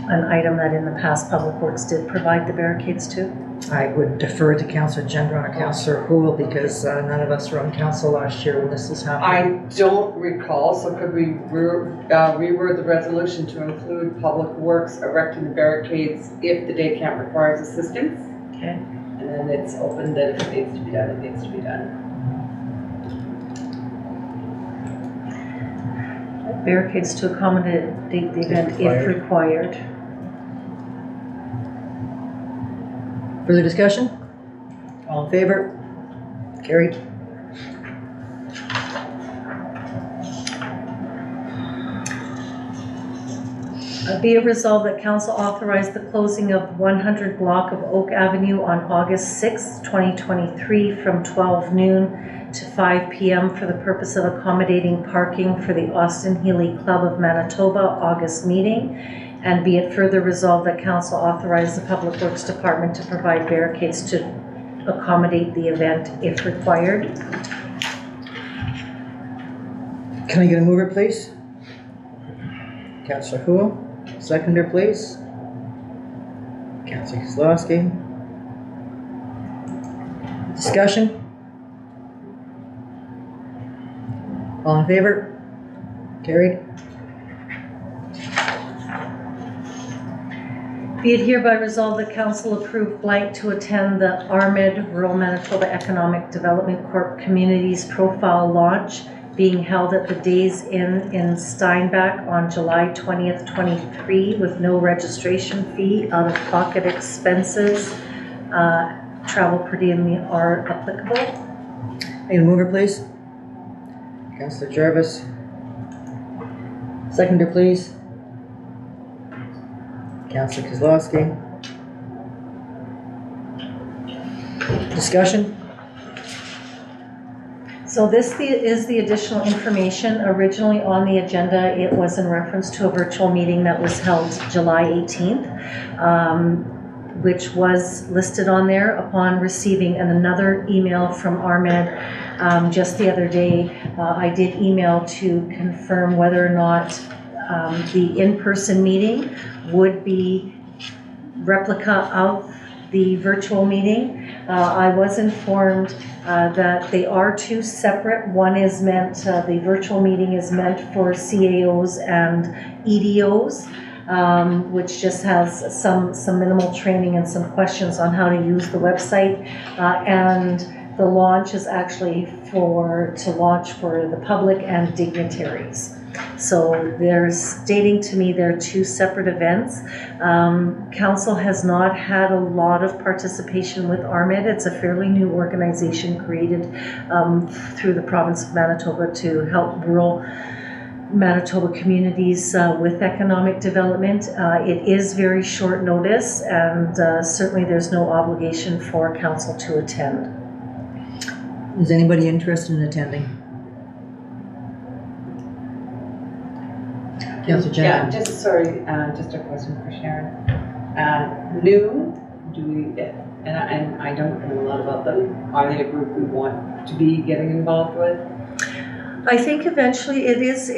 [SPEAKER 2] an item that in the past Public Works did provide the barricades to.
[SPEAKER 1] I would defer to Councillor Gendron or Councillor Houle because none of us were on council last year when this was happening.
[SPEAKER 4] I don't recall, so could we reword the resolution to include Public Works erecting the barricades if the day camp requires assistance?
[SPEAKER 2] Okay.
[SPEAKER 4] And then it's open that if it needs to be done, it needs to be done.
[SPEAKER 2] Barricades to accommodate the event if required.
[SPEAKER 1] Further discussion? All in favor? Carried.
[SPEAKER 2] Be it resolved that council authorize the closing of 100 block of Oak Avenue on August 6, 2023 from 12 noon to 5 p.m. for the purpose of accommodating parking for the Austin Healy Club of Manitoba August meeting. And be it further resolved that council authorize the Public Works Department to provide barricades to accommodate the event if required.
[SPEAKER 1] Can I get a mover, please? Councillor Houle. Seconder, please. Councillor Kozlowski. Discussion? All in favor? Carried.
[SPEAKER 2] Be it hereby resolved that council approve blank to attend the RMID Rural Manitoba Economic Development Corp Communities Profile Launch being held at the Days Inn in Steinbach on July 20th, 23 with no registration fee, out-of-pocket expenses. Travel per diem are applicable.
[SPEAKER 1] Need a mover, please? Councillor Jarvis. Seconder, please. Councillor Kozlowski. Discussion?
[SPEAKER 2] So this is the additional information. Originally on the agenda, it was in reference to a virtual meeting that was held July 18th, which was listed on there upon receiving another email from RMED just the other day. I did email to confirm whether or not the in-person meeting would be replica of the virtual meeting. I was informed that they are two separate. One is meant, the virtual meeting is meant for CAOs and EDOs, which just has some minimal training and some questions on how to use the website. And the launch is actually to launch for the public and dignitaries. So they're stating to me they're two separate events. Council has not had a lot of participation with RMED. It's a fairly new organization created through the province of Manitoba to help rural Manitoba communities with economic development. It is very short notice, and certainly there's no obligation for council to attend.
[SPEAKER 1] Is anybody interested in attending? Councillor
[SPEAKER 4] Yeah,
[SPEAKER 1] Gendron.
[SPEAKER 4] just a question for Sharon. New, do we, and I don't know a lot about them. Are they a group we want to be getting involved with?
[SPEAKER 2] I think eventually it is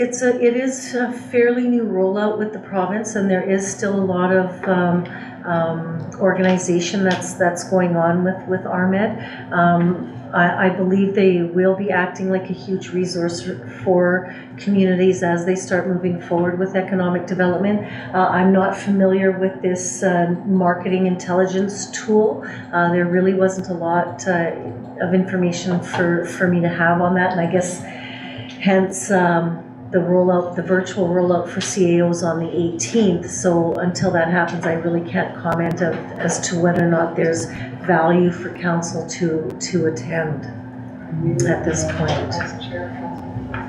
[SPEAKER 2] a fairly new rollout with the province, and there is still a lot of organization that's going on with RMED. I believe they will be acting like a huge resource for communities as they start moving forward with economic development. I'm not familiar with this marketing intelligence tool. There really wasn't a lot of information for me to have on that, and I guess hence the virtual rollout for CAOs on the 18th. So until that happens, I really can't comment as to whether or not there's value for council to attend at this point.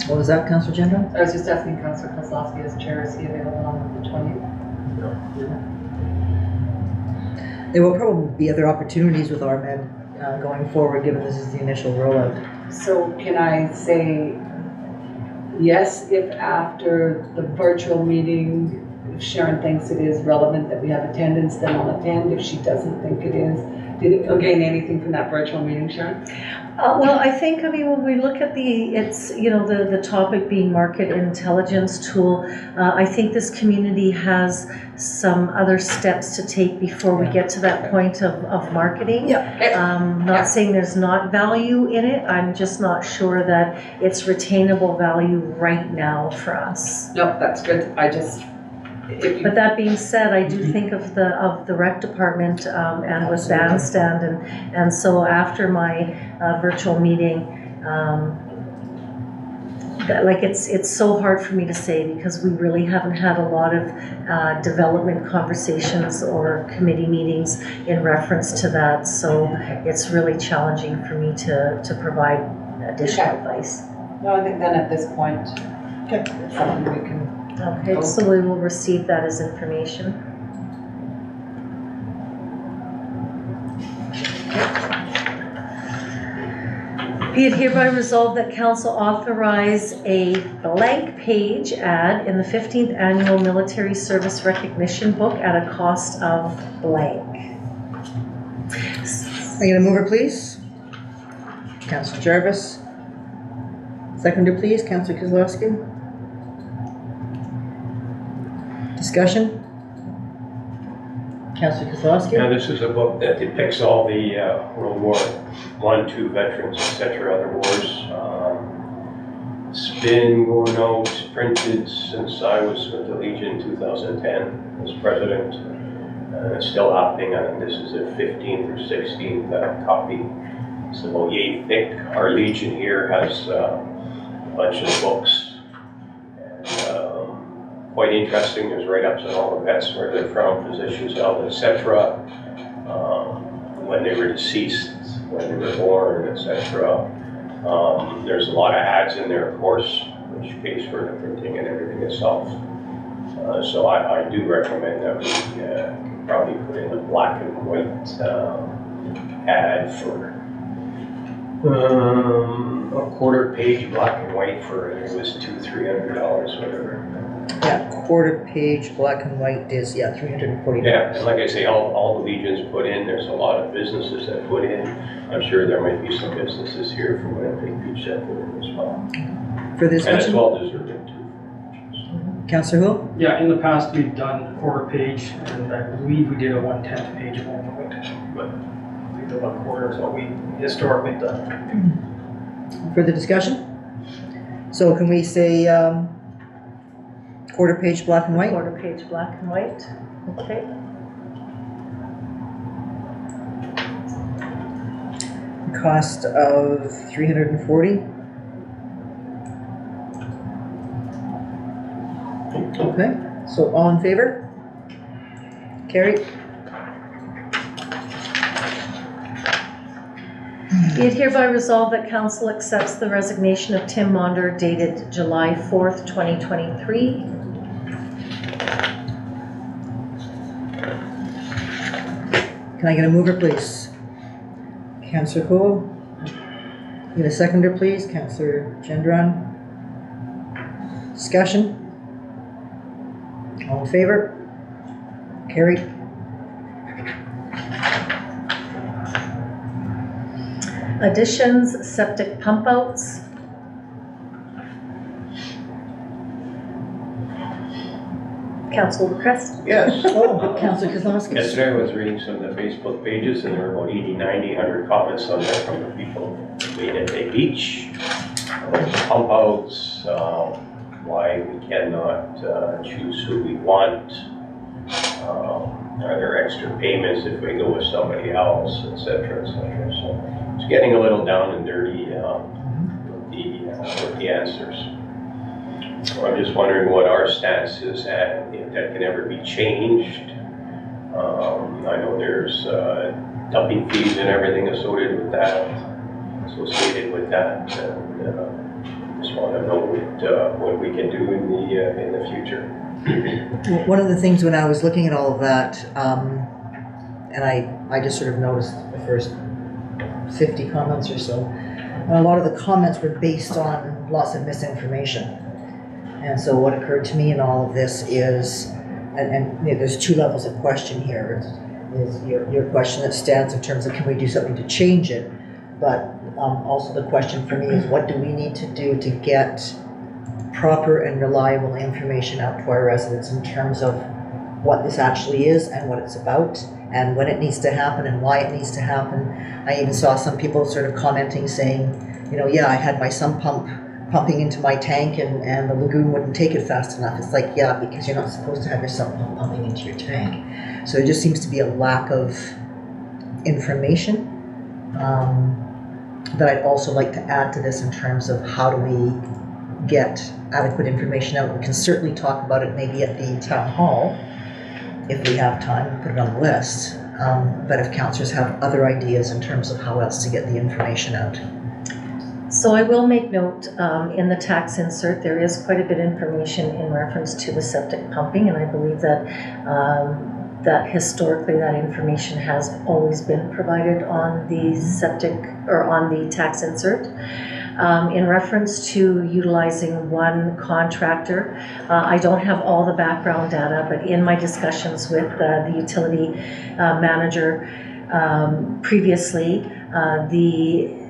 [SPEAKER 1] What was that, Councillor Gendron?
[SPEAKER 4] I was just asking Councillor Kozlowski as chair, is he available on the 20th?
[SPEAKER 1] There will probably be other opportunities with RMED going forward, given this is the initial rollout.
[SPEAKER 4] So can I say yes, if after the virtual meeting, if Sharon thinks it is relevant that we have attendance, then I'll attend. If she doesn't think it is, did you gain anything from that virtual meeting, Sharon?
[SPEAKER 2] Well, I think, when we look at the topic being market intelligence tool, I think this community has some other steps to take before we get to that point of marketing. Not saying there's not value in it, I'm just not sure that it's retainable value right now for us.
[SPEAKER 4] No, that's good.
[SPEAKER 2] But that being said, I do think of the rec department and with bandstand, and so after my virtual meeting, it's so hard for me to say because we really haven't had a lot of development conversations or committee meetings in reference to that. So it's really challenging for me to provide additional advice.
[SPEAKER 4] No, I think then at this point, it's something we can.
[SPEAKER 2] Okay, so we will receive that as information. Be it hereby resolved that council authorize a blank page ad in the 15th annual military service recognition book at a cost of blank.
[SPEAKER 1] Are you gonna move her, please? Councillor Jarvis. Seconder, please, Councillor Kozlowski. Discussion? Councillor Kozlowski?
[SPEAKER 7] Now, this is a book that depicts all the World War I, II veterans, etc., other wars. It's been going out, printed since I was with the Legion in 2010 as president. It's still happening. I think this is the 15th or 16th copy. It's about yay thick. Our Legion here has a bunch of books. Quite interesting. There's write-ups on all the vets, where they're from, positions held, etc. When they were deceased, when they were born, etc. There's a lot of ads in there, of course, which pays for the printing and everything itself. So I do recommend that we probably put in a black and white ad for a quarter page black and white for it was $200-300, whatever.
[SPEAKER 1] Yeah, quarter page black and white is, $340.
[SPEAKER 7] Yeah, and like I say, all the Legions put in, there's a lot of businesses that put in. I'm sure there might be some businesses here from Winnipeg Beach that put in as well.
[SPEAKER 1] For this
[SPEAKER 7] And it's
[SPEAKER 1] discussion?
[SPEAKER 7] well deserved too.
[SPEAKER 1] Councillor Houle?
[SPEAKER 5] Yeah, in the past, we've done quarter page, and I believe we did a 1/10 page at one point, but I think the 1/4 is what we historically done.
[SPEAKER 1] Further discussion? So can we say quarter page black and white?
[SPEAKER 2] Quarter page black and white, okay.
[SPEAKER 1] Cost of $340. Okay, so all in favor? Carried.
[SPEAKER 2] Be it hereby resolved that council accepts the resignation of Tim Monder dated July 4th, 2023.
[SPEAKER 1] Can I get a mover, please? Councillor Cole. Get a seconder, please. Councillor Gendron. Discussion? All in favor? Carried.
[SPEAKER 2] Additions, septic pump outs. Councilor Crest.
[SPEAKER 7] Yes.
[SPEAKER 1] Oh, Councillor Kozlowski.
[SPEAKER 7] Yesterday I was reading some of the Facebook pages and there were about 80, 90, 100 comments on there from the people at Bay Beach. Pump outs, why we cannot choose who we want. Are there extra payments if we go with somebody else, etc., etc. So it's getting a little down and dirty with the answers. So I'm just wondering what our stance is at, if that can ever be changed. I know there's dumping fees and everything associated with that, and just want to know what we can do in the future.
[SPEAKER 1] One of the things when I was looking at all of that, and I just sort of noticed the first 50 comments or so. And a lot of the comments were based on lots of misinformation. And so what occurred to me in all of this is, and you know, there's two levels of question here. Is your question that stands in terms of can we do something to change it, but also the question for me is what do we need to do to get proper and reliable information out to our residents in terms of what this actually is and what it's about and when it needs to happen and why it needs to happen. I even saw some people sort of commenting saying, you know, yeah, I had my sump pump pumping into my tank and the lagoon wouldn't take it fast enough. It's like, yeah, because you're not supposed to have your sump pump pumping into your tank. So it just seems to be a lack of information that I'd also like to add to this in terms of how do we get adequate information out. We can certainly talk about it maybe at the town hall if we have time, put it on the list. But if councillors have other ideas in terms of how else to get the information out.
[SPEAKER 2] So I will make note, in the tax insert, there is quite a bit of information in reference to the septic pumping, and I believe that that historically that information has always been provided on the septic or on the tax insert. In reference to utilizing one contractor, I don't have all the background data, but in my discussions with the utility manager previously,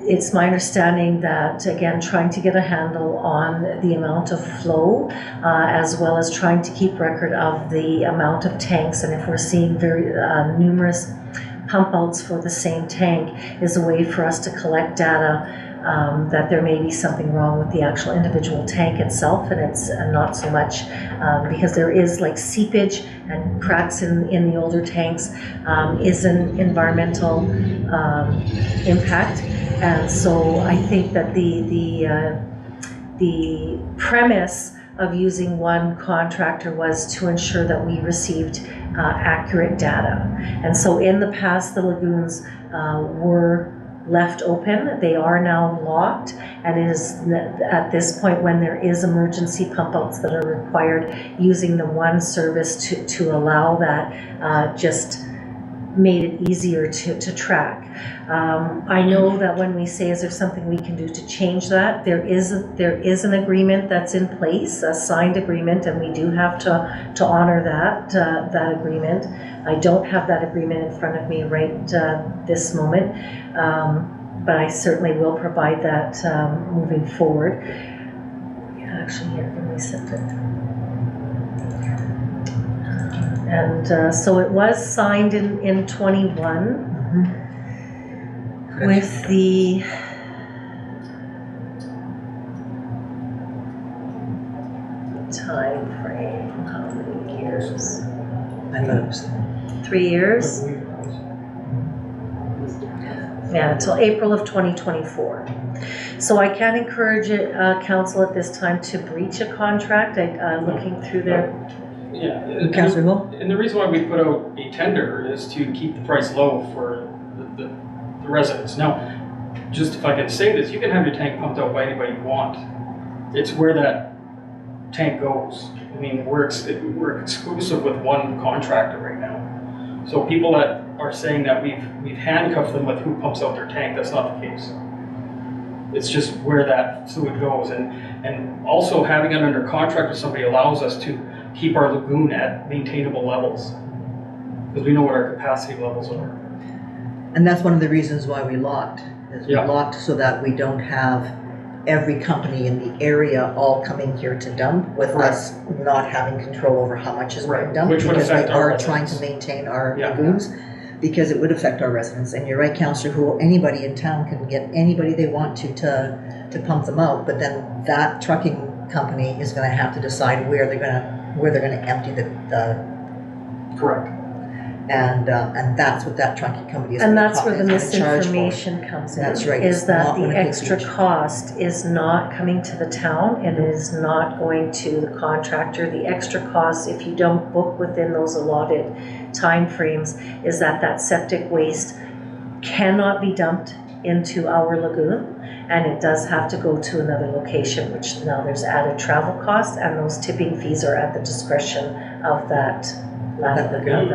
[SPEAKER 2] it's my understanding that, again, trying to get a handle on the amount of flow, as well as trying to keep record of the amount of tanks, and if we're seeing very numerous pump outs for the same tank, is a way for us to collect data that there may be something wrong with the actual individual tank itself, and it's not so much because there is like seepage and cracks in the older tanks is an environmental impact. And so I think that the premise of using one contractor was to ensure that we received accurate data. And so in the past, the lagoons were left open. They are now locked, and it is at this point when there is emergency pump outs that are required, using the one service to allow that just made it easier to track. I know that when we say is there something we can do to change that, there is an agreement that's in place, a signed agreement, and we do have to honor that agreement. I don't have that agreement in front of me right this moment, but I certainly will provide that moving forward. Actually, here, let me set it. And so it was signed in 21 with the time frame. How many years?
[SPEAKER 1] I thought it was
[SPEAKER 2] 3 years. Yeah, until April of 2024. So I can encourage council at this time to breach a contract. Looking through their.
[SPEAKER 5] Yeah.
[SPEAKER 1] Councillor Hill?
[SPEAKER 5] And the reason why we put out a tender is to keep the price low for the residents. Now, just if I can say this, you can have your tank pumped out by anybody you want. It's where that tank goes. I mean, we're exclusive with one contractor right now. So people that are saying that we've handcuffed them with who pumps out their tank, that's not the case. It's just where that fluid goes. And also having it under contract with somebody allows us to keep our lagoon at maintainable levels, because we know what our capacity levels are.
[SPEAKER 1] And that's one of the reasons why we locked, is we
[SPEAKER 5] Yeah.
[SPEAKER 1] locked so that we don't have every company in the area all coming here to dump, with
[SPEAKER 5] Right.
[SPEAKER 1] us not having control over how much is being
[SPEAKER 5] Right.
[SPEAKER 1] dumped,
[SPEAKER 5] Which would
[SPEAKER 1] because we
[SPEAKER 5] affect our
[SPEAKER 1] are trying to
[SPEAKER 5] residents.
[SPEAKER 1] maintain our
[SPEAKER 5] Yeah.
[SPEAKER 1] lagoons, because it would affect our residents. And you're right, Councillor, who anybody in town can get anybody they want to pump them out, but then that trucking company is gonna have to decide where they're gonna empty the
[SPEAKER 5] Correct.
[SPEAKER 1] and that's what that trucking company is.
[SPEAKER 2] And
[SPEAKER 1] gonna
[SPEAKER 2] that's where the
[SPEAKER 1] is gonna charge for.
[SPEAKER 2] misinformation comes in.
[SPEAKER 1] That's right,
[SPEAKER 2] Is
[SPEAKER 1] it's
[SPEAKER 2] that
[SPEAKER 1] not
[SPEAKER 2] the
[SPEAKER 1] Winnipeg
[SPEAKER 2] extra
[SPEAKER 1] Beach.
[SPEAKER 2] cost is not coming to the town, and it is not going to the contractor. The extra cost, if you don't book within those allotted timeframes, is that septic waste cannot be dumped into our lagoon, and it does have to go to another location, which now there's added travel costs, and those tipping fees are at the discretion of that lagoon.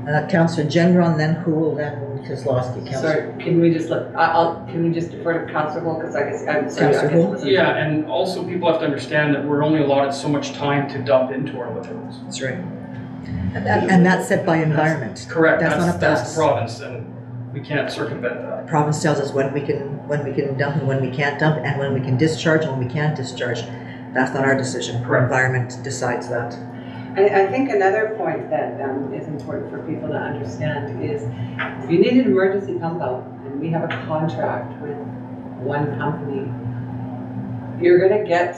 [SPEAKER 1] Councillor Gendron, then Hool, then Kozlowski. Councillor.
[SPEAKER 4] Sorry, can we just can we just defer to Councillor Hall, because I guess, I'm sorry, I
[SPEAKER 1] Councillor
[SPEAKER 4] guess it
[SPEAKER 1] Hall?
[SPEAKER 4] wasn't.
[SPEAKER 5] Yeah, and also people have to understand that we're only allotted so much time to dump into our lagoons.
[SPEAKER 1] That's right. And that's set by environment.
[SPEAKER 5] Correct,
[SPEAKER 1] That's not up to
[SPEAKER 5] that's
[SPEAKER 1] us.
[SPEAKER 5] the province, and we can't circumvent that.
[SPEAKER 1] The province tells us when we can dump and when we can't dump, and when we can discharge and when we can't discharge. That's not our decision.
[SPEAKER 5] Correct.
[SPEAKER 1] Environment decides that.
[SPEAKER 4] I think another point that is important for people to understand is if you need an emergency pump out and we have a contract with one company, you're gonna get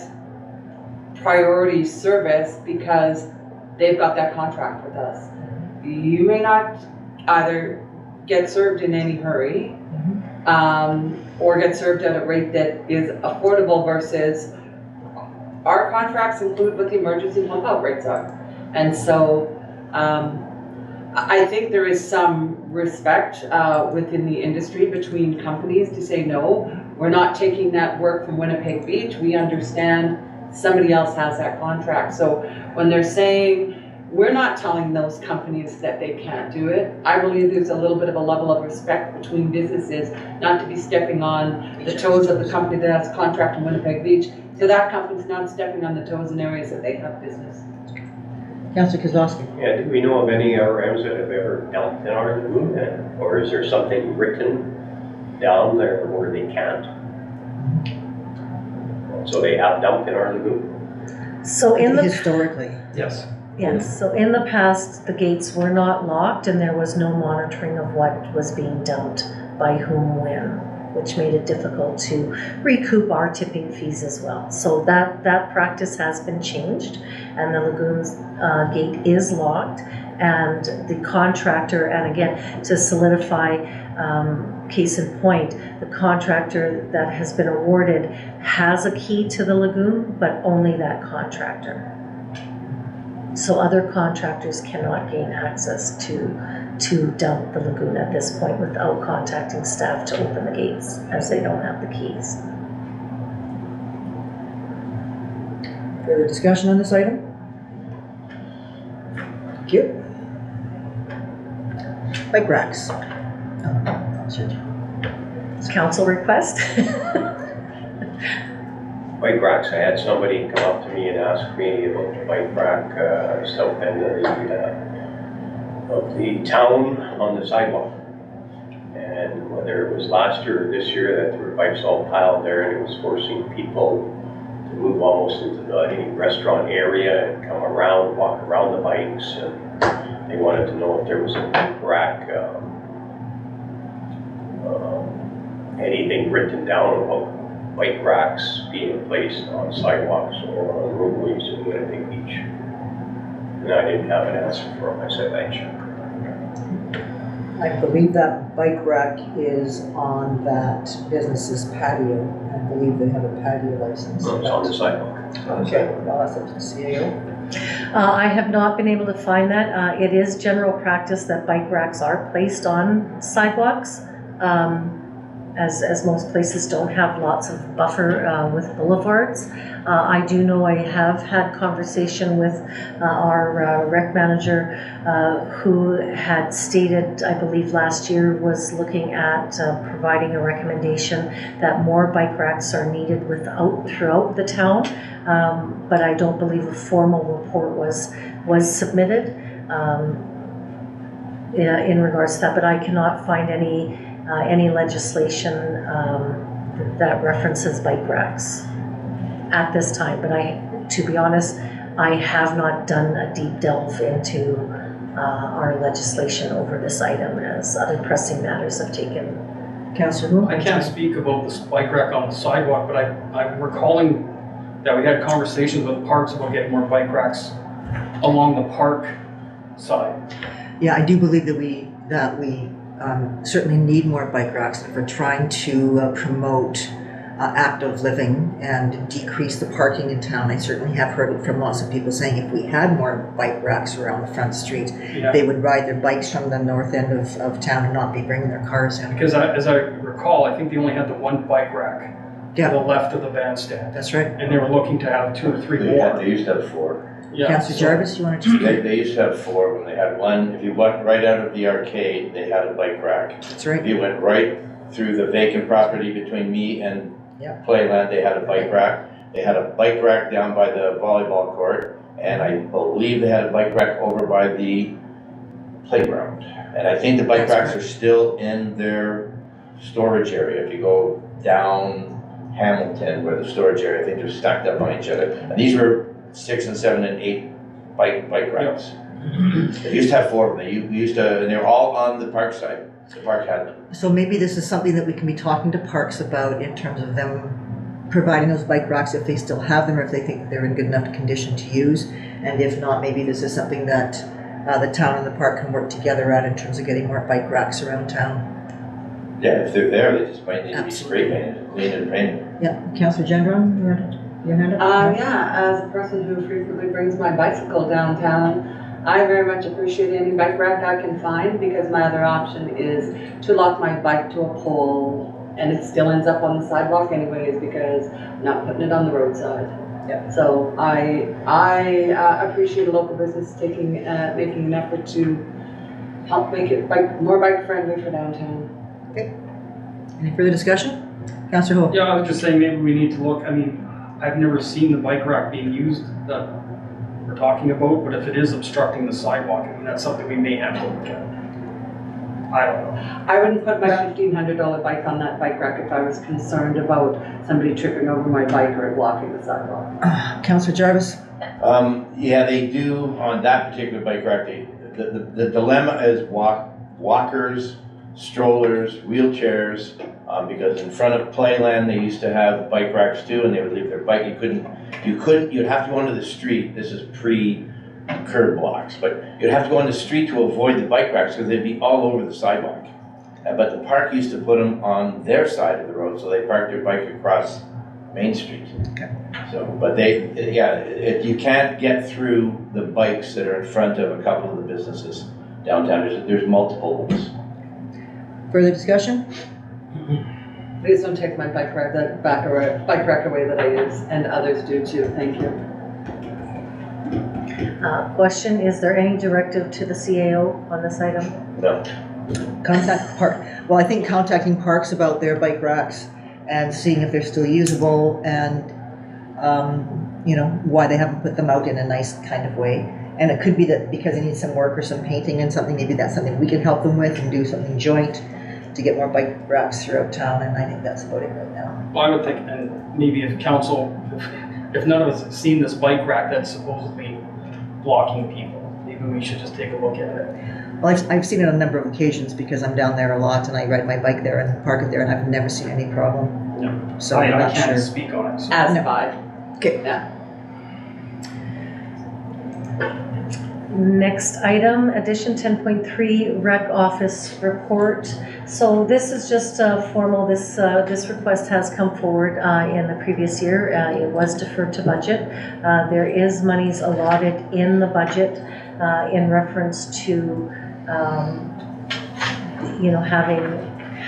[SPEAKER 4] priority service because they've got that contract with us. You may not either get served in any hurry or get served at a rate that is affordable versus our contracts include what the emergency pump out rates are. And so I think there is some respect within the industry between companies to say, no, we're not taking that work from Winnipeg Beach. We understand somebody else has that contract. So when they're saying, we're not telling those companies that they can't do it, I believe there's a little bit of a level of respect between businesses not to be stepping on the toes of the company that has a contract in Winnipeg Beach, so that company's not stepping on the toes in areas that they have business.
[SPEAKER 1] Councillor Kozlowski.
[SPEAKER 7] Yeah, do we know of any RMs that have ever dumped in our lagoon? Or is there something written down there where they can't? So they have dumped in our lagoon?
[SPEAKER 2] So in the
[SPEAKER 1] Historically.
[SPEAKER 5] Yes.
[SPEAKER 2] Yes, so in the past, the gates were not locked and there was no monitoring of what was being dumped by whom when, which made it difficult to recoup our tipping fees as well. So that practice has been changed and the lagoon's gate is locked, and the contractor, and again, to solidify case in point, the contractor that has been awarded has a key to the lagoon, but only that contractor. So other contractors cannot gain access to dump the lagoon at this point without contacting staff to open the gates, as they don't have the keys.
[SPEAKER 1] Further discussion on this item? Thank you. Bike racks.
[SPEAKER 2] Council request?
[SPEAKER 7] Bike racks, I had somebody come up to me and ask me about the bike rack, south end of the town on the sidewalk. And whether it was last year or this year that there were bikes all piled there and it was forcing people to move almost into the restaurant area and come around, walk around the bikes. And they wanted to know if there was a bike rack, anything written down about bike racks being placed on sidewalks or on roadways in Winnipeg Beach. And I didn't have an answer for him. I said I'd check.
[SPEAKER 1] I believe that bike rack is on that business's patio. I believe they have a patio license.
[SPEAKER 7] It's on the sidewalk.
[SPEAKER 1] Okay, well, that's up to the CAO.
[SPEAKER 2] I have not been able to find that. It is general practice that bike racks are placed on sidewalks, as most places don't have lots of buffer with boulevards. I do know I have had conversation with our rec manager who had stated, I believe last year, was looking at providing a recommendation that more bike racks are needed throughout the town. But I don't believe a formal report was submitted in regards to that, but I cannot find any legislation that references bike racks at this time. But to be honest, I have not done a deep delve into our legislation over this item, as other pressing matters have taken.
[SPEAKER 1] Councillor Moon?
[SPEAKER 5] I can't speak about this bike rack on the sidewalk, but I'm recalling that we had conversations with parks about getting more bike racks along the park side.
[SPEAKER 1] Yeah, I do believe that we certainly need more bike racks if we're trying to promote active living and decrease the parking in town. I certainly have heard it from lots of people saying if we had more bike racks around the front street,
[SPEAKER 5] Yeah.
[SPEAKER 1] they would ride their bikes from the north end of town and not be bringing their cars in.
[SPEAKER 5] Because as I recall, I think they only had the one bike rack to
[SPEAKER 1] Yeah.
[SPEAKER 5] the left of the bandstand.
[SPEAKER 1] That's right.
[SPEAKER 5] And they were looking to have 2 or 3 more.
[SPEAKER 6] They used to have 4.
[SPEAKER 5] Yeah,
[SPEAKER 1] Councillor
[SPEAKER 5] so-
[SPEAKER 1] Jarvis, you wanted to speak?
[SPEAKER 6] They used to have four of them. They had one, if you went right out of the arcade, they had a bike rack.
[SPEAKER 1] That's
[SPEAKER 6] If
[SPEAKER 1] right.
[SPEAKER 6] you went right through the vacant property between me and
[SPEAKER 1] Yep.
[SPEAKER 6] Playland, they had a bike rack. They had a bike rack down by the volleyball court, and I believe they had a bike rack over by the playground. And I think the bike
[SPEAKER 1] That's
[SPEAKER 6] racks are still in their storage area. If you go down Hamilton, where the storage area, I think they're stacked up on each other. And these were 6 and 7 and 8 bike racks. They used to have four of them. We used to, and they were all on the park side. The park had them.
[SPEAKER 1] So maybe this is something that we can be talking to parks about in terms of them providing those bike racks if they still have them or if they think they're in good enough condition to use. And if not, maybe this is something that the town and the park can work together at in terms of getting more bike racks around town.
[SPEAKER 6] Yeah, if they're there, they just might need to be
[SPEAKER 1] Absolutely.
[SPEAKER 6] spray painted, clean and painted.
[SPEAKER 1] Yeah, Councillor Gendron, your hand up?
[SPEAKER 4] Yeah, as a person who frequently brings my bicycle downtown, I very much appreciate any bike rack I can find because my other option is to lock my bike to a pole and it still ends up on the sidewalk anyways because I'm not putting it on the roadside.
[SPEAKER 1] Yep.
[SPEAKER 4] So I appreciate a local business making an effort to help make it more bike friendly for downtown.
[SPEAKER 1] Any further discussion? Councillor Ho?
[SPEAKER 5] Yeah, I was just saying, maybe we need to look, I mean, I've never seen the bike rack being used that we're talking about, but if it is obstructing the sidewalk, I mean, that's something we may have to look at. I don't know.
[SPEAKER 4] I wouldn't put my $1,500 bike on that bike rack if I was concerned about somebody tripping over my bike or blocking the sidewalk.
[SPEAKER 1] Councillor Jarvis?
[SPEAKER 6] Yeah, they do on that particular bike rack. The dilemma is walkers, strollers, wheelchairs, because in front of Playland, they used to have bike racks too, and they would leave their bike. You'd have to go into the street. This is pre-curb blocks, but you'd have to go in the street to avoid the bike racks because they'd be all over the sidewalk. But the park used to put them on their side of the road, so they parked their bike across Main Street.
[SPEAKER 1] Okay.
[SPEAKER 6] So, but you can't get through the bikes that are in front of a couple of the businesses downtown. There's multiple ones.
[SPEAKER 1] Further discussion?
[SPEAKER 4] Please don't take my bike rack away that I use, and others do too. Thank you.
[SPEAKER 2] Question, is there any directive to the CAO on this item?
[SPEAKER 6] No.
[SPEAKER 1] Contact park, well, I think contacting parks about their bike racks and seeing if they're still usable and, why they haven't put them out in a nice kind of way. And it could be that because they need some work or some painting and something, maybe that's something we can help them with and do something joint to get more bike racks throughout town, and I think that's about it right now.
[SPEAKER 5] Well, I would think, and maybe if council, if none of us have seen this bike rack that's supposedly blocking people, maybe we should just take a look at it.
[SPEAKER 1] Well, I've seen it on a number of occasions because I'm down there a lot and I ride my bike there and park it there and I've never seen any problem.
[SPEAKER 5] No.
[SPEAKER 1] So I'm
[SPEAKER 5] I
[SPEAKER 1] not
[SPEAKER 5] can't
[SPEAKER 1] sure.
[SPEAKER 5] speak on it. So.
[SPEAKER 4] As
[SPEAKER 1] No.
[SPEAKER 4] five.
[SPEAKER 1] Okay.
[SPEAKER 4] Yeah.
[SPEAKER 2] Next item, addition 10.3 rec office report. So this is just formal, this request has come forward in the previous year. It was deferred to budget. There is monies allotted in the budget in reference to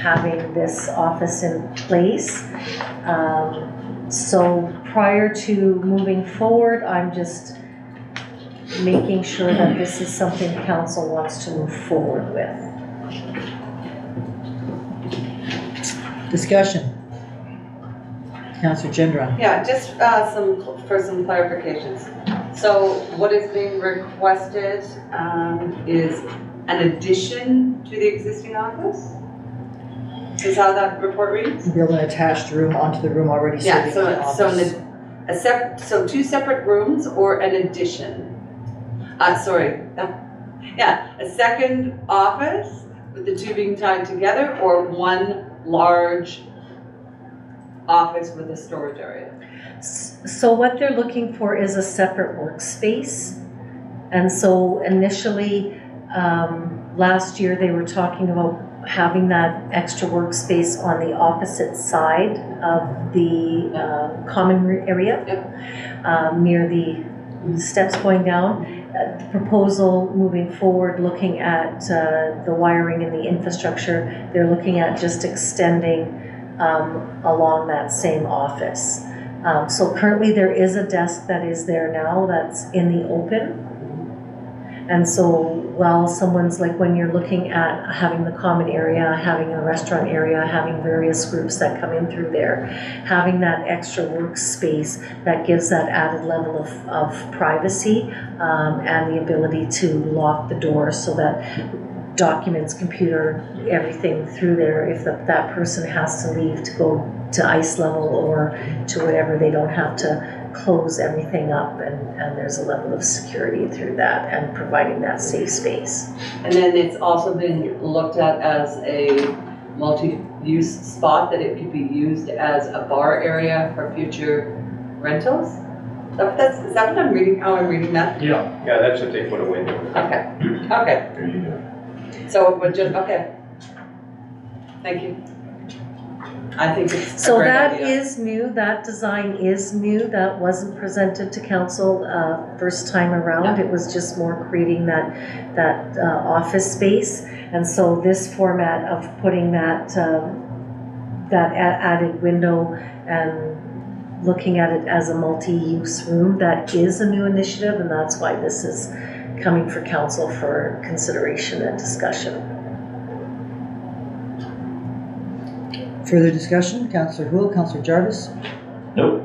[SPEAKER 2] having this office in place. So prior to moving forward, I'm just making sure that this is something council wants to move forward with.
[SPEAKER 1] Discussion. Councillor Gendron.
[SPEAKER 4] Yeah, just for some clarifications. So what is being requested is an addition to the existing office? Is how that report reads?
[SPEAKER 1] Build an attached room onto the room already serving the office.
[SPEAKER 4] So two separate rooms or an addition? A second office with the two being tied together, or one large office with a storage area?
[SPEAKER 2] So what they're looking for is a separate workspace. And so initially, last year, they were talking about having that extra workspace on the opposite side of the common area, near the steps going down. The proposal moving forward, looking at the wiring and the infrastructure, they're looking at just extending along that same office. So currently there is a desk that is there now that's in the open. And so while someone's like, when you're looking at having the common area, having a restaurant area, having various groups that come in through there, having that extra workspace that gives that added level of privacy and the ability to lock the door so that documents, computer, everything through there, if that person has to leave to go to ice level or to whatever, they don't have to close everything up, and there's a level of security through that and providing that safe space.
[SPEAKER 4] And then it's also been looked at as a multi-use spot, that it could be used as a bar area for future rentals? Is that what I'm reading, how I'm reading that?
[SPEAKER 5] Yeah.
[SPEAKER 7] Yeah, that's if they put a window.
[SPEAKER 4] Okay, okay.
[SPEAKER 6] There you go.
[SPEAKER 4] So it would just, okay. Thank you. I think it's a
[SPEAKER 2] So
[SPEAKER 4] great
[SPEAKER 2] that
[SPEAKER 4] idea.
[SPEAKER 2] is new, that design is new, that wasn't presented to council first time around. It was just more creating that office space. And so this format of putting that added window and looking at it as a multi-use room, that is a new initiative, and that's why this is coming for council for consideration and discussion.
[SPEAKER 1] Further discussion? Councillor Houle, Councillor Jarvis?
[SPEAKER 6] Nope.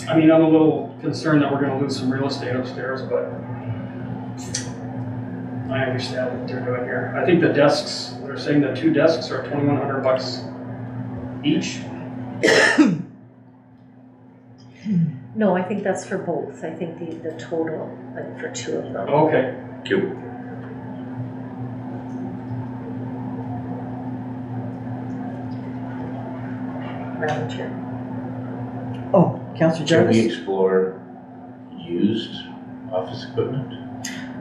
[SPEAKER 5] I mean, I'm a little concerned that we're gonna lose some real estate upstairs, but I understand what they're doing here. I think the desks, they're saying the 2 desks are $2,100 each.
[SPEAKER 2] No, I think that's for both. I think the total, like for 2 of them.
[SPEAKER 5] Okay.
[SPEAKER 6] Cute.
[SPEAKER 2] Madam Chair.
[SPEAKER 1] Oh, Councillor
[SPEAKER 6] Should we
[SPEAKER 1] Jarvis?
[SPEAKER 6] explore used office equipment?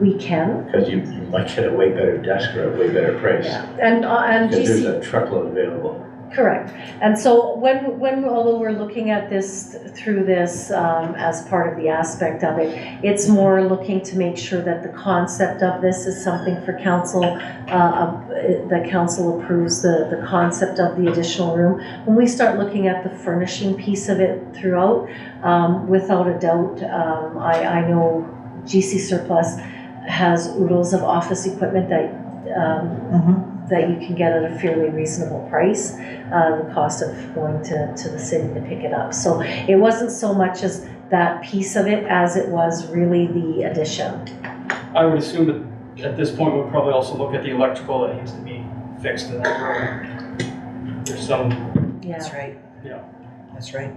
[SPEAKER 2] We can.
[SPEAKER 6] Because you might get a way better desk or a way better price.
[SPEAKER 2] Yeah. And
[SPEAKER 6] Because
[SPEAKER 2] GC.
[SPEAKER 6] there's a truckload available.
[SPEAKER 2] Correct. And so when although we're looking at this through this as part of the aspect of it, it's more looking to make sure that the concept of this is something for council, that council approves the concept of the additional room. When we start looking at the furnishing piece of it throughout, without a doubt, I know GC Surplus has oodles of office equipment that you can get at a fairly reasonable price, the cost of going to the city to pick it up. So it wasn't so much as that piece of it as it was really the addition.
[SPEAKER 5] I would assume that at this point, we'll probably also look at the electrical that needs to be fixed in that room. There's some,
[SPEAKER 2] Yeah.
[SPEAKER 1] That's right.
[SPEAKER 5] Yeah.
[SPEAKER 1] That's right.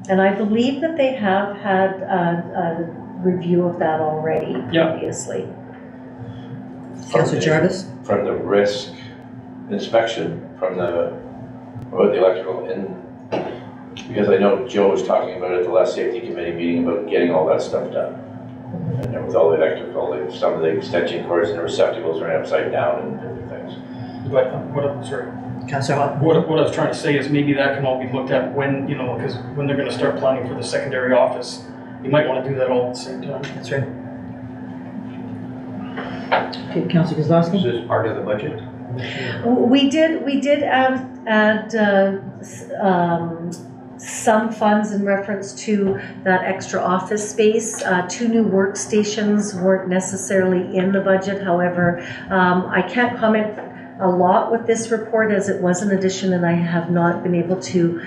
[SPEAKER 2] And I believe that they have had a review of that already
[SPEAKER 5] Yeah.
[SPEAKER 2] previously.
[SPEAKER 1] Councillor Jarvis?
[SPEAKER 6] From the risk inspection, about the electrical, and because I know Joe was talking about it at the last safety committee meeting about getting all that stuff done. And then with all the electrical, some of the extension cords and the receptacles are upside down and different things.
[SPEAKER 5] but sorry.
[SPEAKER 1] Councillor Hall?
[SPEAKER 5] What I was trying to say is maybe that can all be looked at when, because when they're gonna start planning for the secondary office, you might wanna do that all at the same time.
[SPEAKER 1] That's right. Okay, Councillor Kozlowski?
[SPEAKER 7] Is this part of the budget?
[SPEAKER 2] We did add some funds in reference to that extra office space. 2 new workstations weren't necessarily in the budget. However, I can't comment a lot with this report as it was an addition and I have not been able to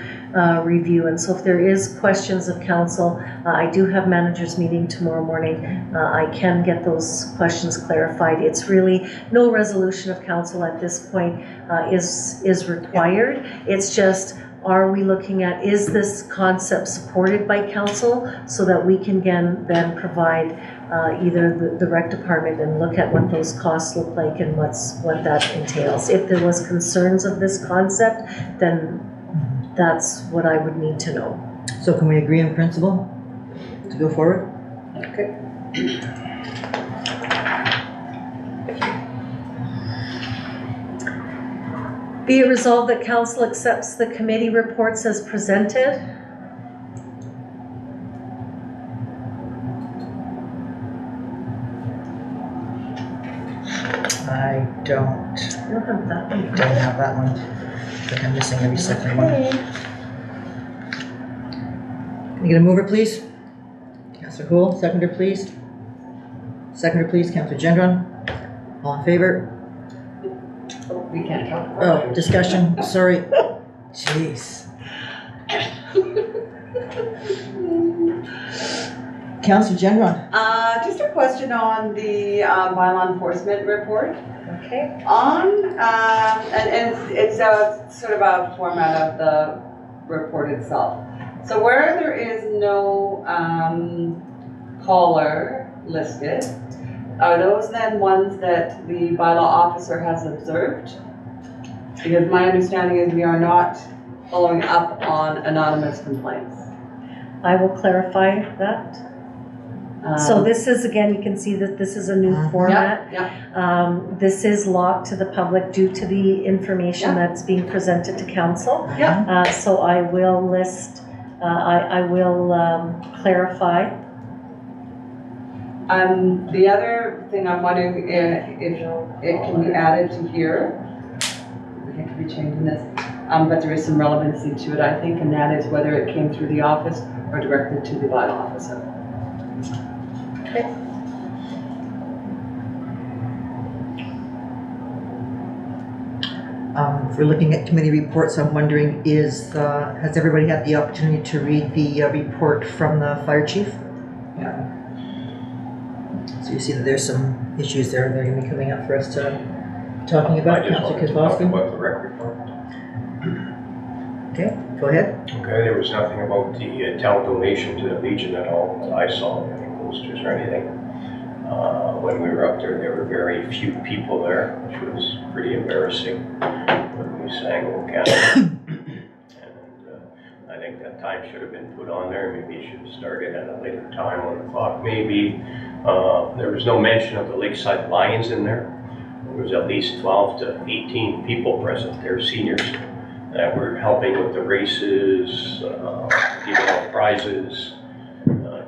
[SPEAKER 2] review. And so if there is questions of council, I do have managers meeting tomorrow morning. I can get those questions clarified. It's really no resolution of council at this point is required. It's just, are we looking at, is this concept supported by council so that we can then provide either the rec department and look at what those costs look like and what that entails. If there was concerns of this concept, then that's what I would need to know.
[SPEAKER 1] So can we agree in principle to go forward?
[SPEAKER 2] Okay. Be it resolved that council accepts the committee reports as presented.
[SPEAKER 1] I don't
[SPEAKER 2] I don't have that one.
[SPEAKER 1] have that one. I think I'm missing every second one. You gonna move it, please? Councillor Cool, seconder, please. Seconder, please, Councillor Gendron. All in favor?
[SPEAKER 4] We can't talk about it.
[SPEAKER 1] Oh, discussion, sorry. Jeez. Councillor Gendron.
[SPEAKER 4] Just a question on the bylaw enforcement report.
[SPEAKER 2] Okay.
[SPEAKER 4] And it's sort of a format of the report itself. So where there is no caller listed, are those then ones that the bylaw officer has observed? Because my understanding is we are not following up on anonymous complaints.
[SPEAKER 2] I will clarify that. So this is, again, you can see that this is a new format.
[SPEAKER 4] Yeah.
[SPEAKER 2] This is locked to the public due to the information
[SPEAKER 4] Yeah.
[SPEAKER 2] that's being presented to council.
[SPEAKER 4] Yeah.
[SPEAKER 2] So I will list, I will clarify.
[SPEAKER 4] The other thing I'm wondering if it can be added to here. It could be changing this, but there is some relevancy to it, I think, and that is whether it came through the office or directed to the bylaw officer.
[SPEAKER 1] If we're looking at committee reports, I'm wondering has everybody had the opportunity to read the report from the fire chief?
[SPEAKER 4] Yeah.
[SPEAKER 1] So you see that there's some issues there, and they're gonna be coming up for us to talking
[SPEAKER 7] I
[SPEAKER 1] about.
[SPEAKER 7] just
[SPEAKER 1] Councillor
[SPEAKER 7] wanted to talk
[SPEAKER 1] Kozlowski.
[SPEAKER 7] about the rec report.
[SPEAKER 1] Okay, go ahead.
[SPEAKER 7] Okay, there was nothing about the town donation to the Legion at all that I saw, any posters or anything. When we were up there were very few people there, which was pretty embarrassing when we sang "O Canada." And I think that time should have been put on there. Maybe it should have started at a later time on the clock. Maybe there was no mention of the Lakeside Lions in there. There was at least 12 to 18 people present there, seniors, that were helping with the races, giving out prizes,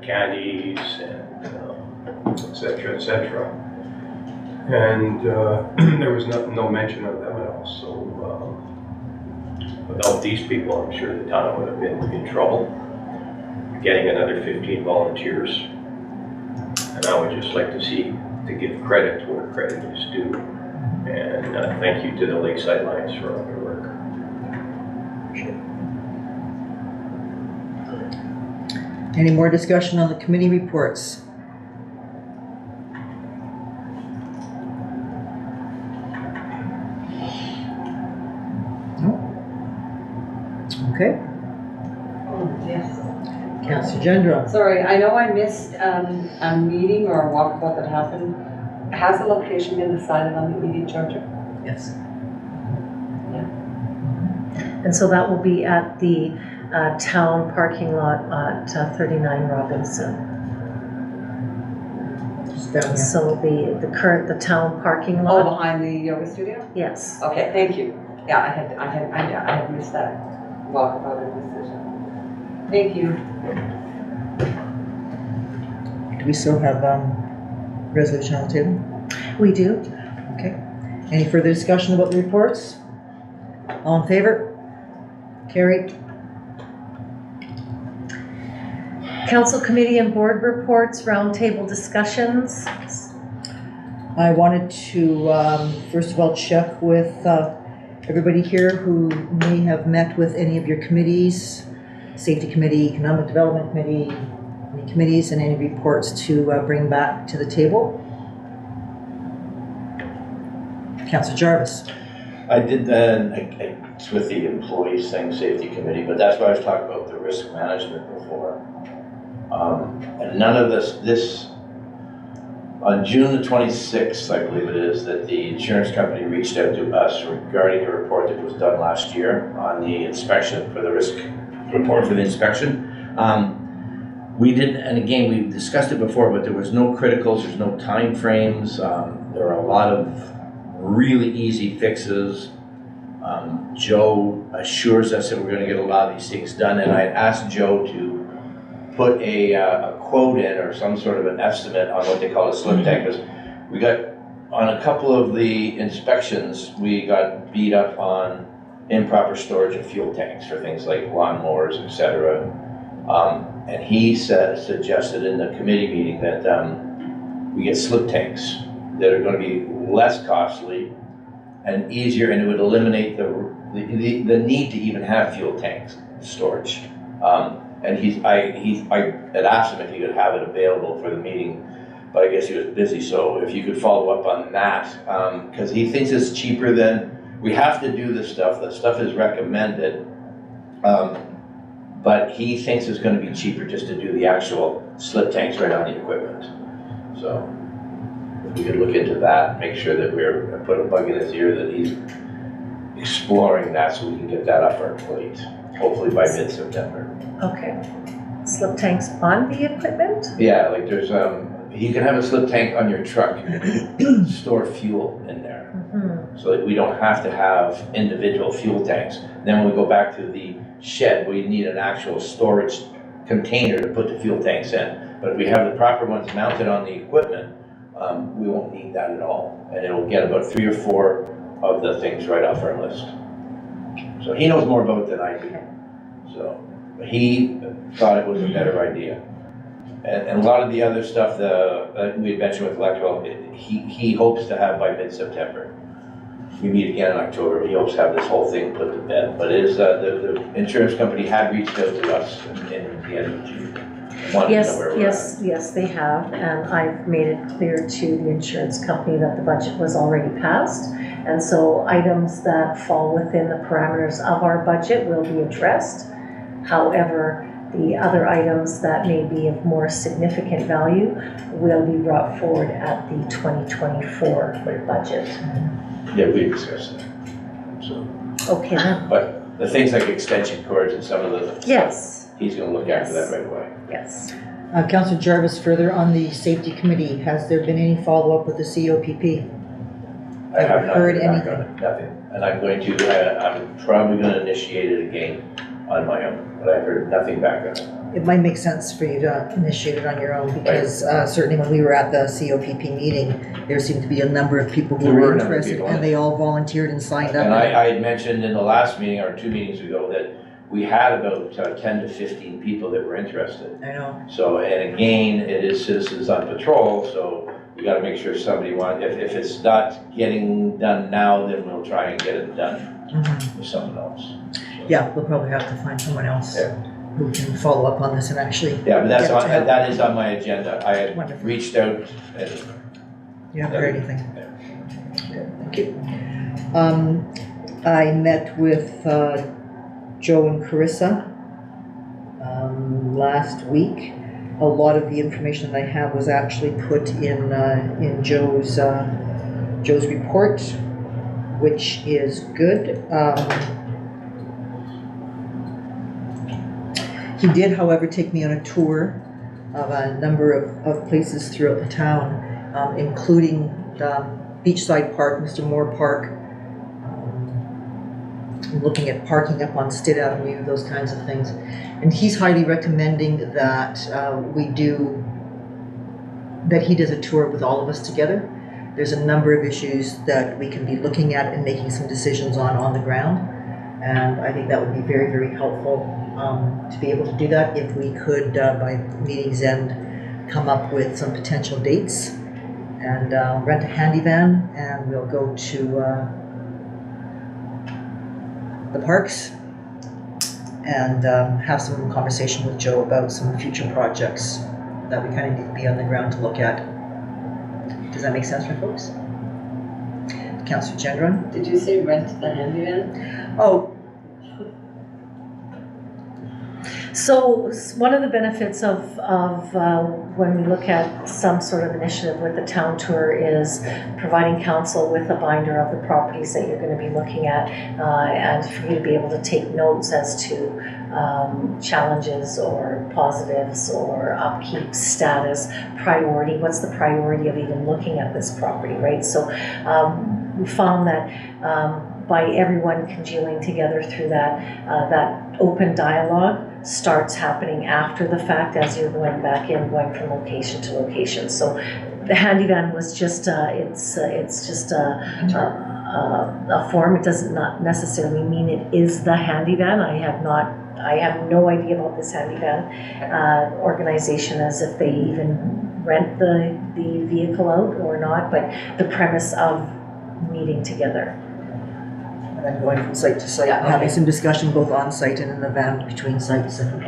[SPEAKER 7] candies, and et cetera, and there was no mention of them at all. So without these people, I'm sure the town would have been in trouble getting another 15 volunteers. And I would just like to give credit where credit is due, and thank you to the Lakeside Lions for all their work.
[SPEAKER 1] Any more discussion on the committee reports? Okay,
[SPEAKER 4] Oh, yes.
[SPEAKER 1] Councillor Gendron.
[SPEAKER 4] Sorry, I know I missed a meeting or a walkabout that happened. Has the location been decided on the EV charger?
[SPEAKER 1] Yes.
[SPEAKER 2] And so that will be at the town parking lot at 39 Robinson.
[SPEAKER 1] Just down here.
[SPEAKER 2] So the town parking
[SPEAKER 4] Oh,
[SPEAKER 2] lot,
[SPEAKER 4] behind the yoga studio?
[SPEAKER 2] yes.
[SPEAKER 4] Okay, thank you. Yeah, I had missed that walkabout decision. Thank you.
[SPEAKER 1] Do we still have resolution on the table?
[SPEAKER 2] We do.
[SPEAKER 1] Okay. Any further discussion about the reports? All in favor? Carried.
[SPEAKER 2] Council committee and board reports, roundtable discussions.
[SPEAKER 1] I wanted to, first of all, check with everybody here who may have met with any of your committees, Safety Committee, Economic Development Committee, any committees and any reports to bring back to the table. Councillor Jarvis.
[SPEAKER 6] I did it's with the employees thing, safety committee, but that's why I was talking about the risk management before. And none of this, on June the 26th, I believe it is, that the insurance company reached out to us regarding the report that was done last year on the inspection for the risk report for the inspection. We didn't, and again, we discussed it before, but there was no criticals, there's no time frames. There are a lot of really easy fixes. Joe assures us that we're gonna get a lot of these things done, and I asked Joe to put a quote in or some sort of an estimate on what they call a slip tank, because we got, on a couple of the inspections, we got beat up on improper storage of fuel tanks for things like lawnmowers, etc. And he suggested in the committee meeting that we get slip tanks that are gonna be less costly and easier, and it would eliminate the need to even have fuel tanks storage. And I had asked him if he could have it available for the meeting, but I guess he was busy, so if you could follow up on that, because he thinks it's cheaper than, we have to do this stuff, the stuff is recommended, but he thinks it's gonna be cheaper just to do the actual slip tanks right on the equipment. So, if we could look into that, make sure that we're, put a bug in his ear that he's exploring that so we can get that off our plate, hopefully by mid-September.
[SPEAKER 2] Okay. Slip tanks on the equipment?
[SPEAKER 6] Yeah, like there's, you can have a slip tank on your truck, store fuel in there.
[SPEAKER 2] Mhm.
[SPEAKER 6] So that we don't have to have individual fuel tanks. Then when we go back to the shed, we need an actual storage container to put the fuel tanks in. But if we have the proper ones mounted on the equipment, we won't need that at all. And it'll get about 3 or 4 of the things right off our list. So he knows more about it than I do. So, but he thought it was a better idea. And a lot of the other stuff, we had mentioned with electrical, he hopes to have by mid-September. We meet again in October, he hopes to have this whole thing put to bed. But it is, the insurance company had reached out to us in the end of June.
[SPEAKER 2] Yes, they have, and I've made it clear to the insurance company that the budget was already passed. And so items that fall within the parameters of our budget will be addressed. However, the other items that may be of more significant value will be brought forward at the 2024 budget.
[SPEAKER 6] Yeah, we discussed that. So,
[SPEAKER 2] Okay then.
[SPEAKER 6] but the things like extension cords and some of the
[SPEAKER 2] Yes,
[SPEAKER 6] he's gonna look after that right away.
[SPEAKER 2] yes.
[SPEAKER 1] Councillor Jarvis, further on the safety committee, has there been any follow-up with the COPP?
[SPEAKER 6] I have not
[SPEAKER 1] Heard
[SPEAKER 6] back on
[SPEAKER 1] anything?
[SPEAKER 6] it, nothing. And I'm going to, I'm probably gonna initiate it again on my own, but I've heard nothing back on it.
[SPEAKER 1] It might make sense for you to initiate it on your own, because certainly when we were at the COPP meeting, there seemed to be a number of people who
[SPEAKER 6] There were
[SPEAKER 1] were
[SPEAKER 6] a number of
[SPEAKER 1] interested,
[SPEAKER 6] people,
[SPEAKER 1] and they all volunteered and signed up.
[SPEAKER 6] And I had mentioned in the last meeting, or 2 meetings ago, that we had about 10 to 15 people that were interested.
[SPEAKER 1] I know.
[SPEAKER 6] So, and again, it is Citizens on Patrol, so we gotta make sure somebody if it's not getting done now, then we'll try and get it done
[SPEAKER 1] Mhm.
[SPEAKER 6] with someone else.
[SPEAKER 1] Yeah, we'll probably have to find someone else
[SPEAKER 6] Yeah.
[SPEAKER 1] who can follow up on this and actually.
[SPEAKER 6] Yeah, but that's
[SPEAKER 1] get to help.
[SPEAKER 6] that is on my agenda. I had
[SPEAKER 1] Wonderful.
[SPEAKER 6] reached out and
[SPEAKER 1] You haven't heard anything?
[SPEAKER 6] Yeah.
[SPEAKER 1] Good, thank you. I met with Joe and Carissa last week. A lot of the information that I have was actually put in Joe's report, which is good. He did, however, take me on a tour of a number of places throughout the town, including Beachside Park, Mr. Moore Park, looking at parking up on Stitt Avenue, those kinds of things. And he's highly recommending that that he does a tour with all of us together. There's a number of issues that we can be looking at and making some decisions on the ground. And I think that would be very, very helpful to be able to do that if we could, by meeting's end, come up with some potential dates and rent a handy van, and we'll go to the parks and have some conversation with Joe about some future projects that we kind of need to be on the ground to look at. Does that make sense for folks? Councillor Gendron?
[SPEAKER 4] Did you say rent the handy van?
[SPEAKER 1] Oh,
[SPEAKER 2] So one of the benefits of when we look at some sort of initiative with the town tour is providing council with a binder of the properties that you're going to be looking at, and for you to be able to take notes as to challenges or positives or upkeep status, priority. What's the priority of even looking at this property, right? So we found that by everyone congealing together through that open dialogue starts happening after the fact as you're going back in, going from location to location. So the handy van was just it's just a a form. It doesn't not necessarily mean it is the handy van. I have no idea about this handy van organization, as if they even rent the vehicle out or not, but the premise of meeting together.
[SPEAKER 1] And then going from site to site,
[SPEAKER 4] Yeah,
[SPEAKER 1] and having
[SPEAKER 4] okay.
[SPEAKER 1] some discussion both on site and in the van between sites and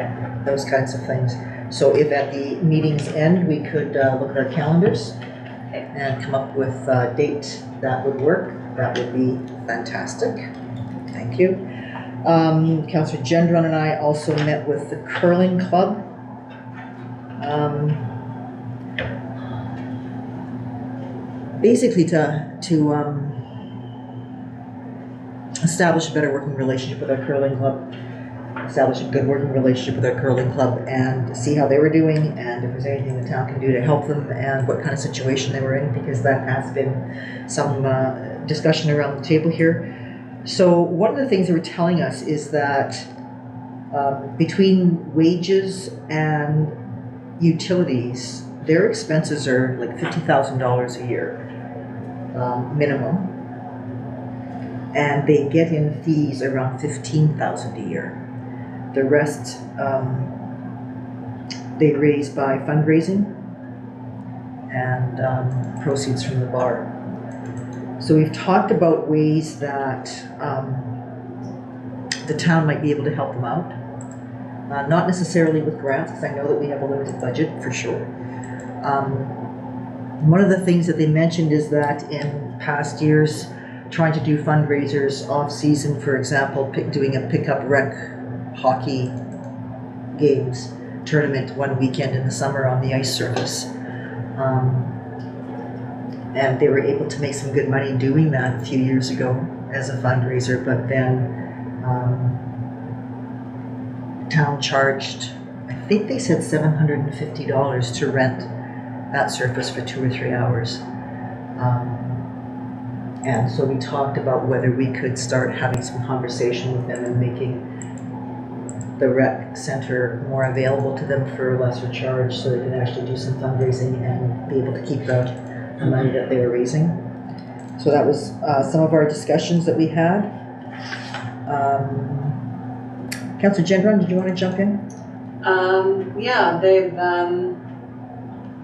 [SPEAKER 1] those kinds of things. So if at the meeting's end, we could look at our calendars and come up with a date that would work, that would be fantastic. Thank you. Councillor Gendron and I also met with the curling club. Basically to establish a better working relationship with our curling club, establish a good working relationship with our curling club, and see how they were doing, and if there's anything the town can do to help them, and what kind of situation they were in, because that has been some discussion around the table here. So one of the things they were telling us is that between wages and utilities, their expenses are like $50,000 a year minimum. And they get in fees around $15,000 a year. The rest they raise by fundraising and proceeds from the bar. So we've talked about ways that the town might be able to help them out. Not necessarily with grants, because I know that we have a limited budget for sure. One of the things that they mentioned is that in past years, trying to do fundraisers off-season, for example, doing a pickup rec hockey games tournament one weekend in the summer on the ice surface. And they were able to make some good money doing that a few years ago as a fundraiser, but then town charged, I think they said $750 to rent that surface for 2 or 3 hours. And so we talked about whether we could start having some conversation with them and making the rec center more available to them for a lesser charge, so they can actually do some fundraising and be able to keep the money that they were raising. So that was some of our discussions that we had. Councillor Gendron, did you want to jump in?
[SPEAKER 4] Yeah,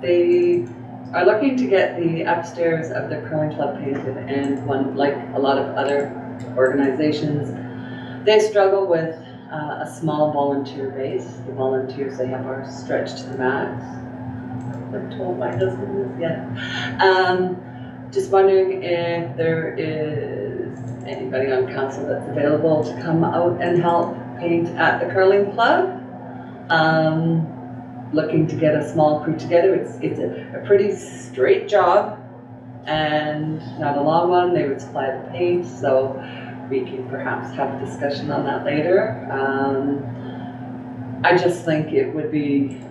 [SPEAKER 4] they are looking to get the upstairs of the curling club painted, and one, like a lot of other organizations, they struggle with a small volunteer base. The volunteers they have are stretched to the max. I'm told my husband is, yeah. Just wondering if there is anybody on council that's available to come out and help paint at the curling club. Looking to get a small crew together. It's a pretty straight job and not a long one. They would supply the paint, so we can perhaps have a discussion on that later. I just think it would be,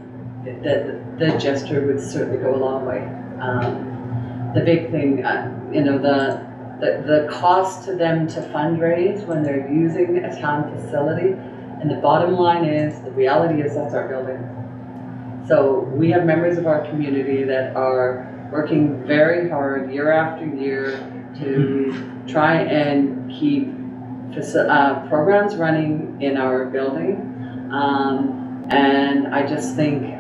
[SPEAKER 4] the gesture would certainly go a long way. The big thing, the cost to them to fundraise when they're using a town facility, and the bottom line is, the reality is that's our building. So we have members of our community that are working very hard year after year to try and keep programs running in our building. And I just think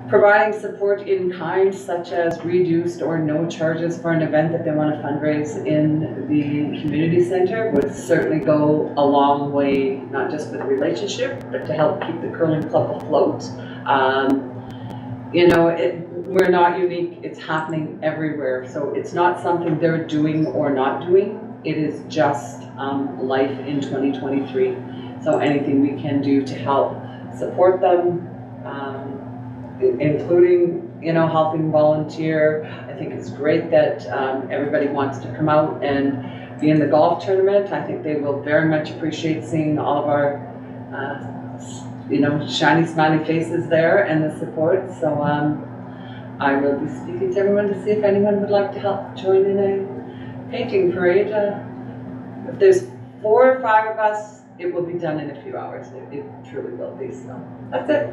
[SPEAKER 4] providing support in kind, such as reduced or no charges for an event that they want to fundraise in the community center, would certainly go a long way, not just for the relationship, but to help keep the curling club afloat. We're not unique, it's happening everywhere. So it's not something they're doing or not doing. It is just life in 2023. So anything we can do to help support them, including, helping volunteer. I think it's great that everybody wants to come out and be in the golf tournament. I think they will very much appreciate seeing all of our, shiny, smiley faces there and the support. So I will be speaking to everyone to see if anyone would like to help join in a painting parade. If there's 4 or 5 of us, it will be done in a few hours. It truly will be. So that's it.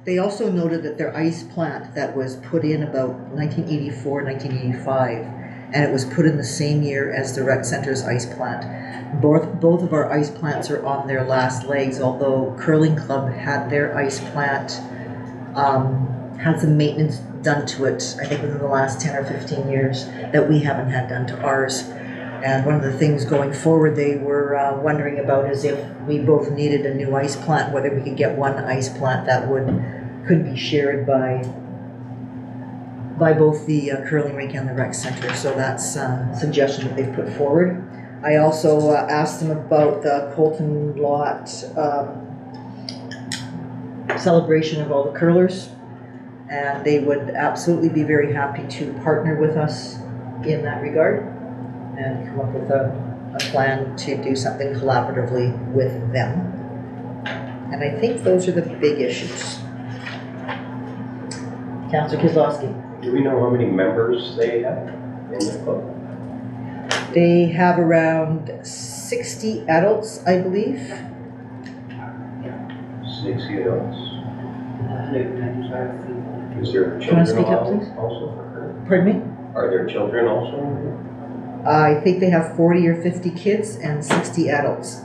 [SPEAKER 1] They also noted that their ice plant that was put in about 1984, 1985, and it was put in the same year as the rec center's ice plant. Both of our ice plants are on their last legs, although Curling Club had their ice plant, had some maintenance done to it, I think within the last 10 or 15 years, that we haven't had done to ours. And one of the things going forward they were wondering about is if we both needed a new ice plant, whether we could get one ice plant that could be shared by both the curling rink and the rec center. So that's a suggestion that they've put forward. I also asked them about the Colton Lot celebration of all the curlers, and they would absolutely be very happy to partner with us in that regard and come up with a plan to do something collaboratively with them. And I think those are the big issues. Councillor Kozlowski.
[SPEAKER 7] Do we know how many members they have in the club?
[SPEAKER 1] They have around 60 adults, I believe.
[SPEAKER 7] 60 adults.
[SPEAKER 4] 195 people.
[SPEAKER 7] Is there
[SPEAKER 1] Can I
[SPEAKER 7] children
[SPEAKER 1] speak up,
[SPEAKER 7] allowed
[SPEAKER 1] please?
[SPEAKER 7] also for her?
[SPEAKER 1] Pardon me?
[SPEAKER 7] Are there children also?
[SPEAKER 1] I think they have 40 or 50 kids and 60 adults.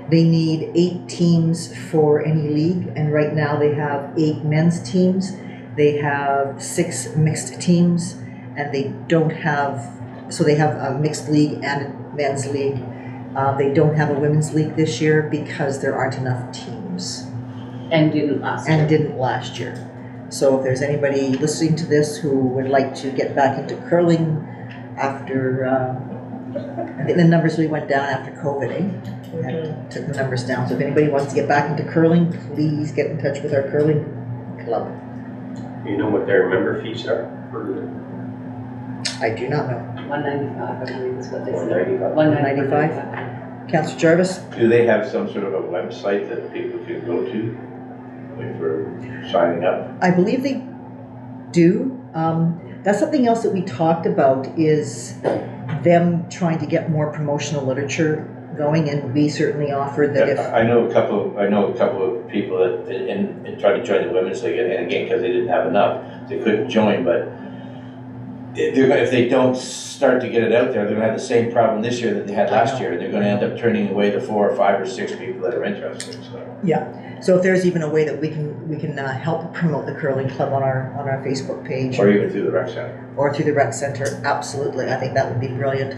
[SPEAKER 1] They need 8 teams for any league, and right now they have 8 men's teams. They have 6 mixed teams, and they don't have, so they have a mixed league and a men's league. They don't have a women's league this year because there aren't enough teams.
[SPEAKER 4] And didn't last year.
[SPEAKER 1] And didn't last year. So if there's anybody listening to this who would like to get back into curling after, I think the numbers really went down after COVID, and took the numbers down. So if anybody wants to get back into curling, please get in touch with our curling club.
[SPEAKER 7] You know what their member fees are?
[SPEAKER 1] I do not know.
[SPEAKER 4] 195, I believe is what they said.
[SPEAKER 7] 195.
[SPEAKER 1] 195? Councillor Jarvis?
[SPEAKER 6] Do they have some sort of a website that people can go to, like for signing up?
[SPEAKER 1] I believe they do. That's something else that we talked about, is them trying to get more promotional literature going, and we certainly offered that if...
[SPEAKER 6] I know a couple of people that and tried to join the women's league, and again, because they didn't have enough, they couldn't join, but if they don't start to get it out there, they're gonna have the same problem this year that they had last year. They're gonna end up turning away the 4 or 5 or 6 people that are interested, so.
[SPEAKER 1] Yeah, so if there's even a way that we can help promote the curling club on our Facebook page,
[SPEAKER 6] Or even through the rec center.
[SPEAKER 1] or through the rec center, absolutely, I think that would be brilliant.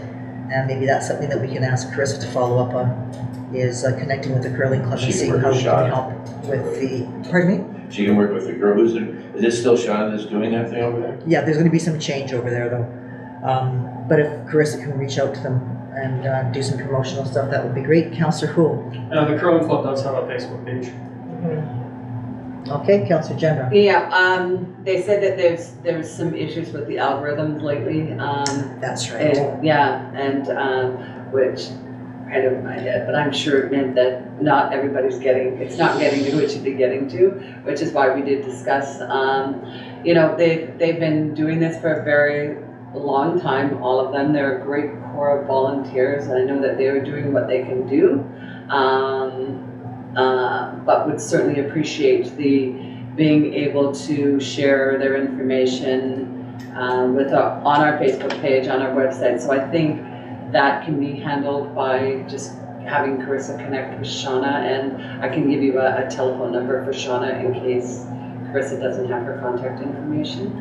[SPEAKER 1] And maybe that's something that we can ask Carissa to follow up on, is connecting with the curling club
[SPEAKER 6] She
[SPEAKER 1] and
[SPEAKER 6] can
[SPEAKER 1] seeing
[SPEAKER 6] work
[SPEAKER 1] how
[SPEAKER 6] with
[SPEAKER 1] we can
[SPEAKER 6] Shauna.
[SPEAKER 1] help with the, pardon me?
[SPEAKER 6] She can work with the girl is it still Shauna that's doing that thing over there?
[SPEAKER 1] Yeah, there's gonna be some change over there though. But if Carissa can reach out to them and do some promotional stuff, that would be great. Councillor Houle.
[SPEAKER 5] The curling club does have a Facebook page.
[SPEAKER 1] Okay, Councillor Jenner.
[SPEAKER 4] Yeah, they said that there's some issues with the algorithms lately.
[SPEAKER 1] That's right.
[SPEAKER 4] And which kind of in my head, but I'm sure it meant that not everybody's it's not getting to who it should be getting to, which is why we did discuss, they've been doing this for a very long time, all of them. They're a great core of volunteers, and I know that they're doing what they can do, but would certainly appreciate being able to share their information on our Facebook page, on our website. So I think that can be handled by just having Carissa connect with Shauna, and I can give you a telephone number for Shauna in case Carissa doesn't have her contact information.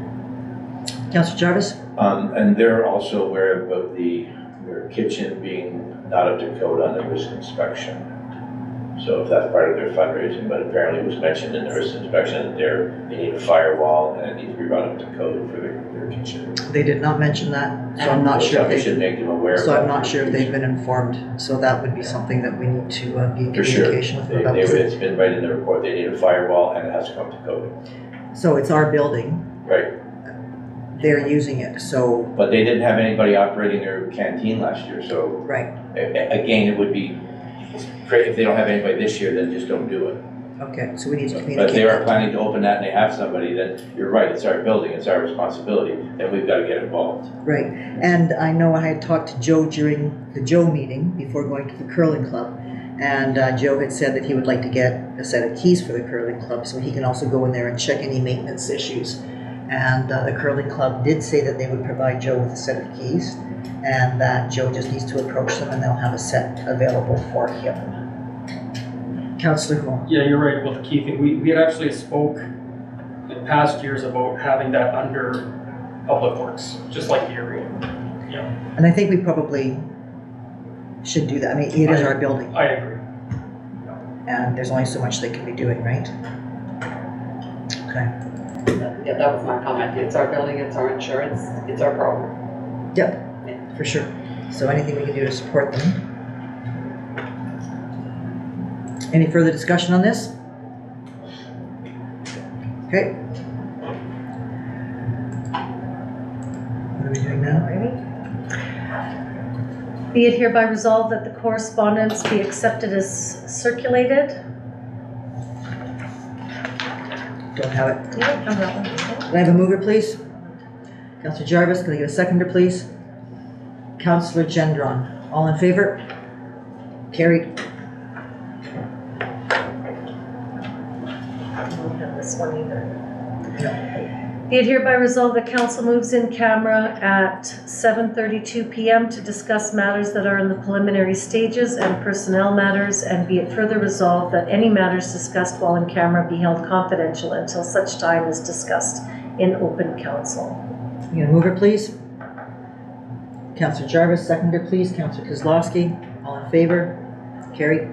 [SPEAKER 1] Councillor Jarvis?
[SPEAKER 6] And they're also aware about their kitchen being not up to code on the risk inspection. So if that's part of their fundraising, but apparently it was mentioned in the risk inspection that they need a firewall and it needs to be run up to code for their kitchen.
[SPEAKER 1] They did not mention that, so I'm not sure if
[SPEAKER 6] They should make them aware of that.
[SPEAKER 1] So I'm not sure if they've been informed, so that would be something that we need to be in
[SPEAKER 6] For sure.
[SPEAKER 1] communication with them about.
[SPEAKER 6] It's been right in the report, they need a firewall and it has to come to code.
[SPEAKER 1] So it's our building,
[SPEAKER 6] Right,
[SPEAKER 1] they're using it, so,
[SPEAKER 6] but they didn't have anybody operating their canteen last year, so
[SPEAKER 1] right,
[SPEAKER 6] again, it would be great if they don't have anybody this year, then just don't do it.
[SPEAKER 1] okay, so we need to communicate.
[SPEAKER 6] But if they are
[SPEAKER 1] that.
[SPEAKER 6] planning to open that and they have somebody, then you're right, it's our building, it's our responsibility, then we've got to get involved.
[SPEAKER 1] Right, and I know I had talked to Joe during the Joe meeting before going to the curling club, And Joe had said that he would like to get a set of keys for the curling club so he can also go in there and check any maintenance issues. And the curling club did say that they would provide Joe with a set of keys and that Joe just needs to approach them and they'll have a set available for him. Councillor Huon.
[SPEAKER 5] Yeah, you're right about the key thing. We had actually spoke in past years about having that under Public Works, just like the area. Yeah,
[SPEAKER 1] And I think we probably should do that. I mean, it is our building
[SPEAKER 5] I agree.
[SPEAKER 1] and there's only so much they can be doing, right? Okay.
[SPEAKER 4] Yeah, that was my comment. It's our building, it's our insurance, it's our problem.
[SPEAKER 1] Yep, for sure. So anything we can do to support them. Any further discussion on this? Okay. What are we doing now?
[SPEAKER 2] Be it hereby resolved that the correspondence be accepted as circulated.
[SPEAKER 1] Don't have it.
[SPEAKER 2] Yeah, I'm that one.
[SPEAKER 1] Can I have a mover, please? Councillor Jarvis, can I get a seconder, please? Councillor Gendron, all in favor? Carried.
[SPEAKER 2] I don't have this one either.
[SPEAKER 1] No.
[SPEAKER 2] Be it hereby resolved that council moves in camera at 7:32 PM to discuss matters that are in the preliminary stages and personnel matters, and be it further resolved that any matters discussed while in camera be held confidential until such time as discussed in open council.
[SPEAKER 1] You gonna move it, please? Councillor Jarvis, seconder, please. Councillor Kozlowski, all in favor? Carried.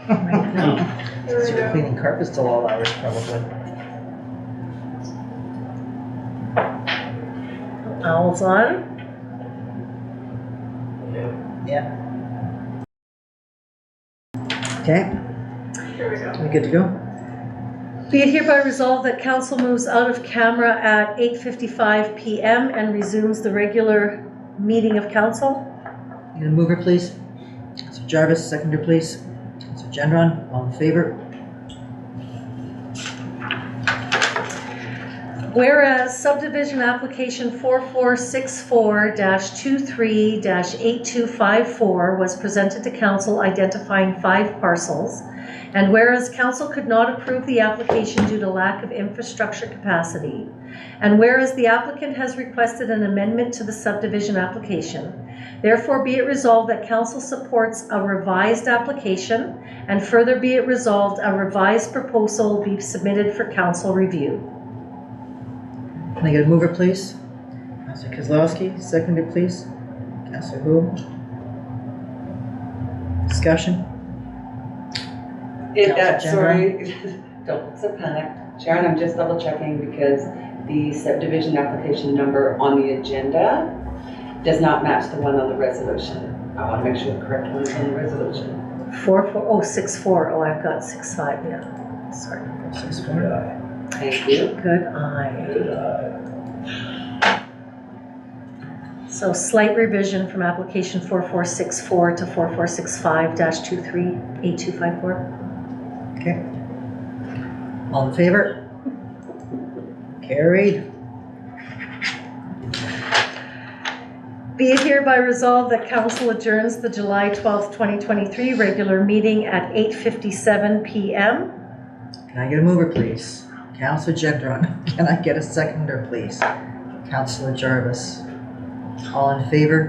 [SPEAKER 2] right now.
[SPEAKER 1] Start cleaning carpets till all hours probably.
[SPEAKER 2] Owls on.
[SPEAKER 1] Okay,
[SPEAKER 3] Here we go.
[SPEAKER 1] we good to go?
[SPEAKER 2] Be it hereby resolved that council moves out of camera at 8:55 PM and resumes the regular meeting of council.
[SPEAKER 1] You gonna mover, please? Councilor Jarvis, seconder, please. Councilor Gendron, all in favor?
[SPEAKER 2] Whereas subdivision application 4464-23-8254 was presented to council identifying 5 parcels, and whereas council could not approve the application due to lack of infrastructure capacity, and whereas the applicant has requested an amendment to the subdivision application, therefore be it resolved that council supports a revised application, and further be it resolved a revised proposal be submitted for council review.
[SPEAKER 1] Can I get a mover, please? Councilor Kozlowski, seconder, please. Councilor Wu. Discussion? Councilor
[SPEAKER 4] Sorry, don't look so panicked. Sharon, I'm just double checking because the subdivision application number on the agenda does not match the one on the resolution. I want to make sure the correct one is on the resolution.
[SPEAKER 2] 64. Oh, I've got 65, yeah. Sorry.
[SPEAKER 1] 6-4.
[SPEAKER 4] Thank you.
[SPEAKER 2] Good eye. So slight revision from application 4464 to 4465-238254.
[SPEAKER 1] Okay. All in favor? Carried.
[SPEAKER 2] Be it hereby resolved that council adjourns the July 12th, 2023 regular meeting at 8:57 PM.
[SPEAKER 1] Can I get a mover, please? Councilor Gendron. Can I get a seconder, please? Councilor Jarvis. All in favor?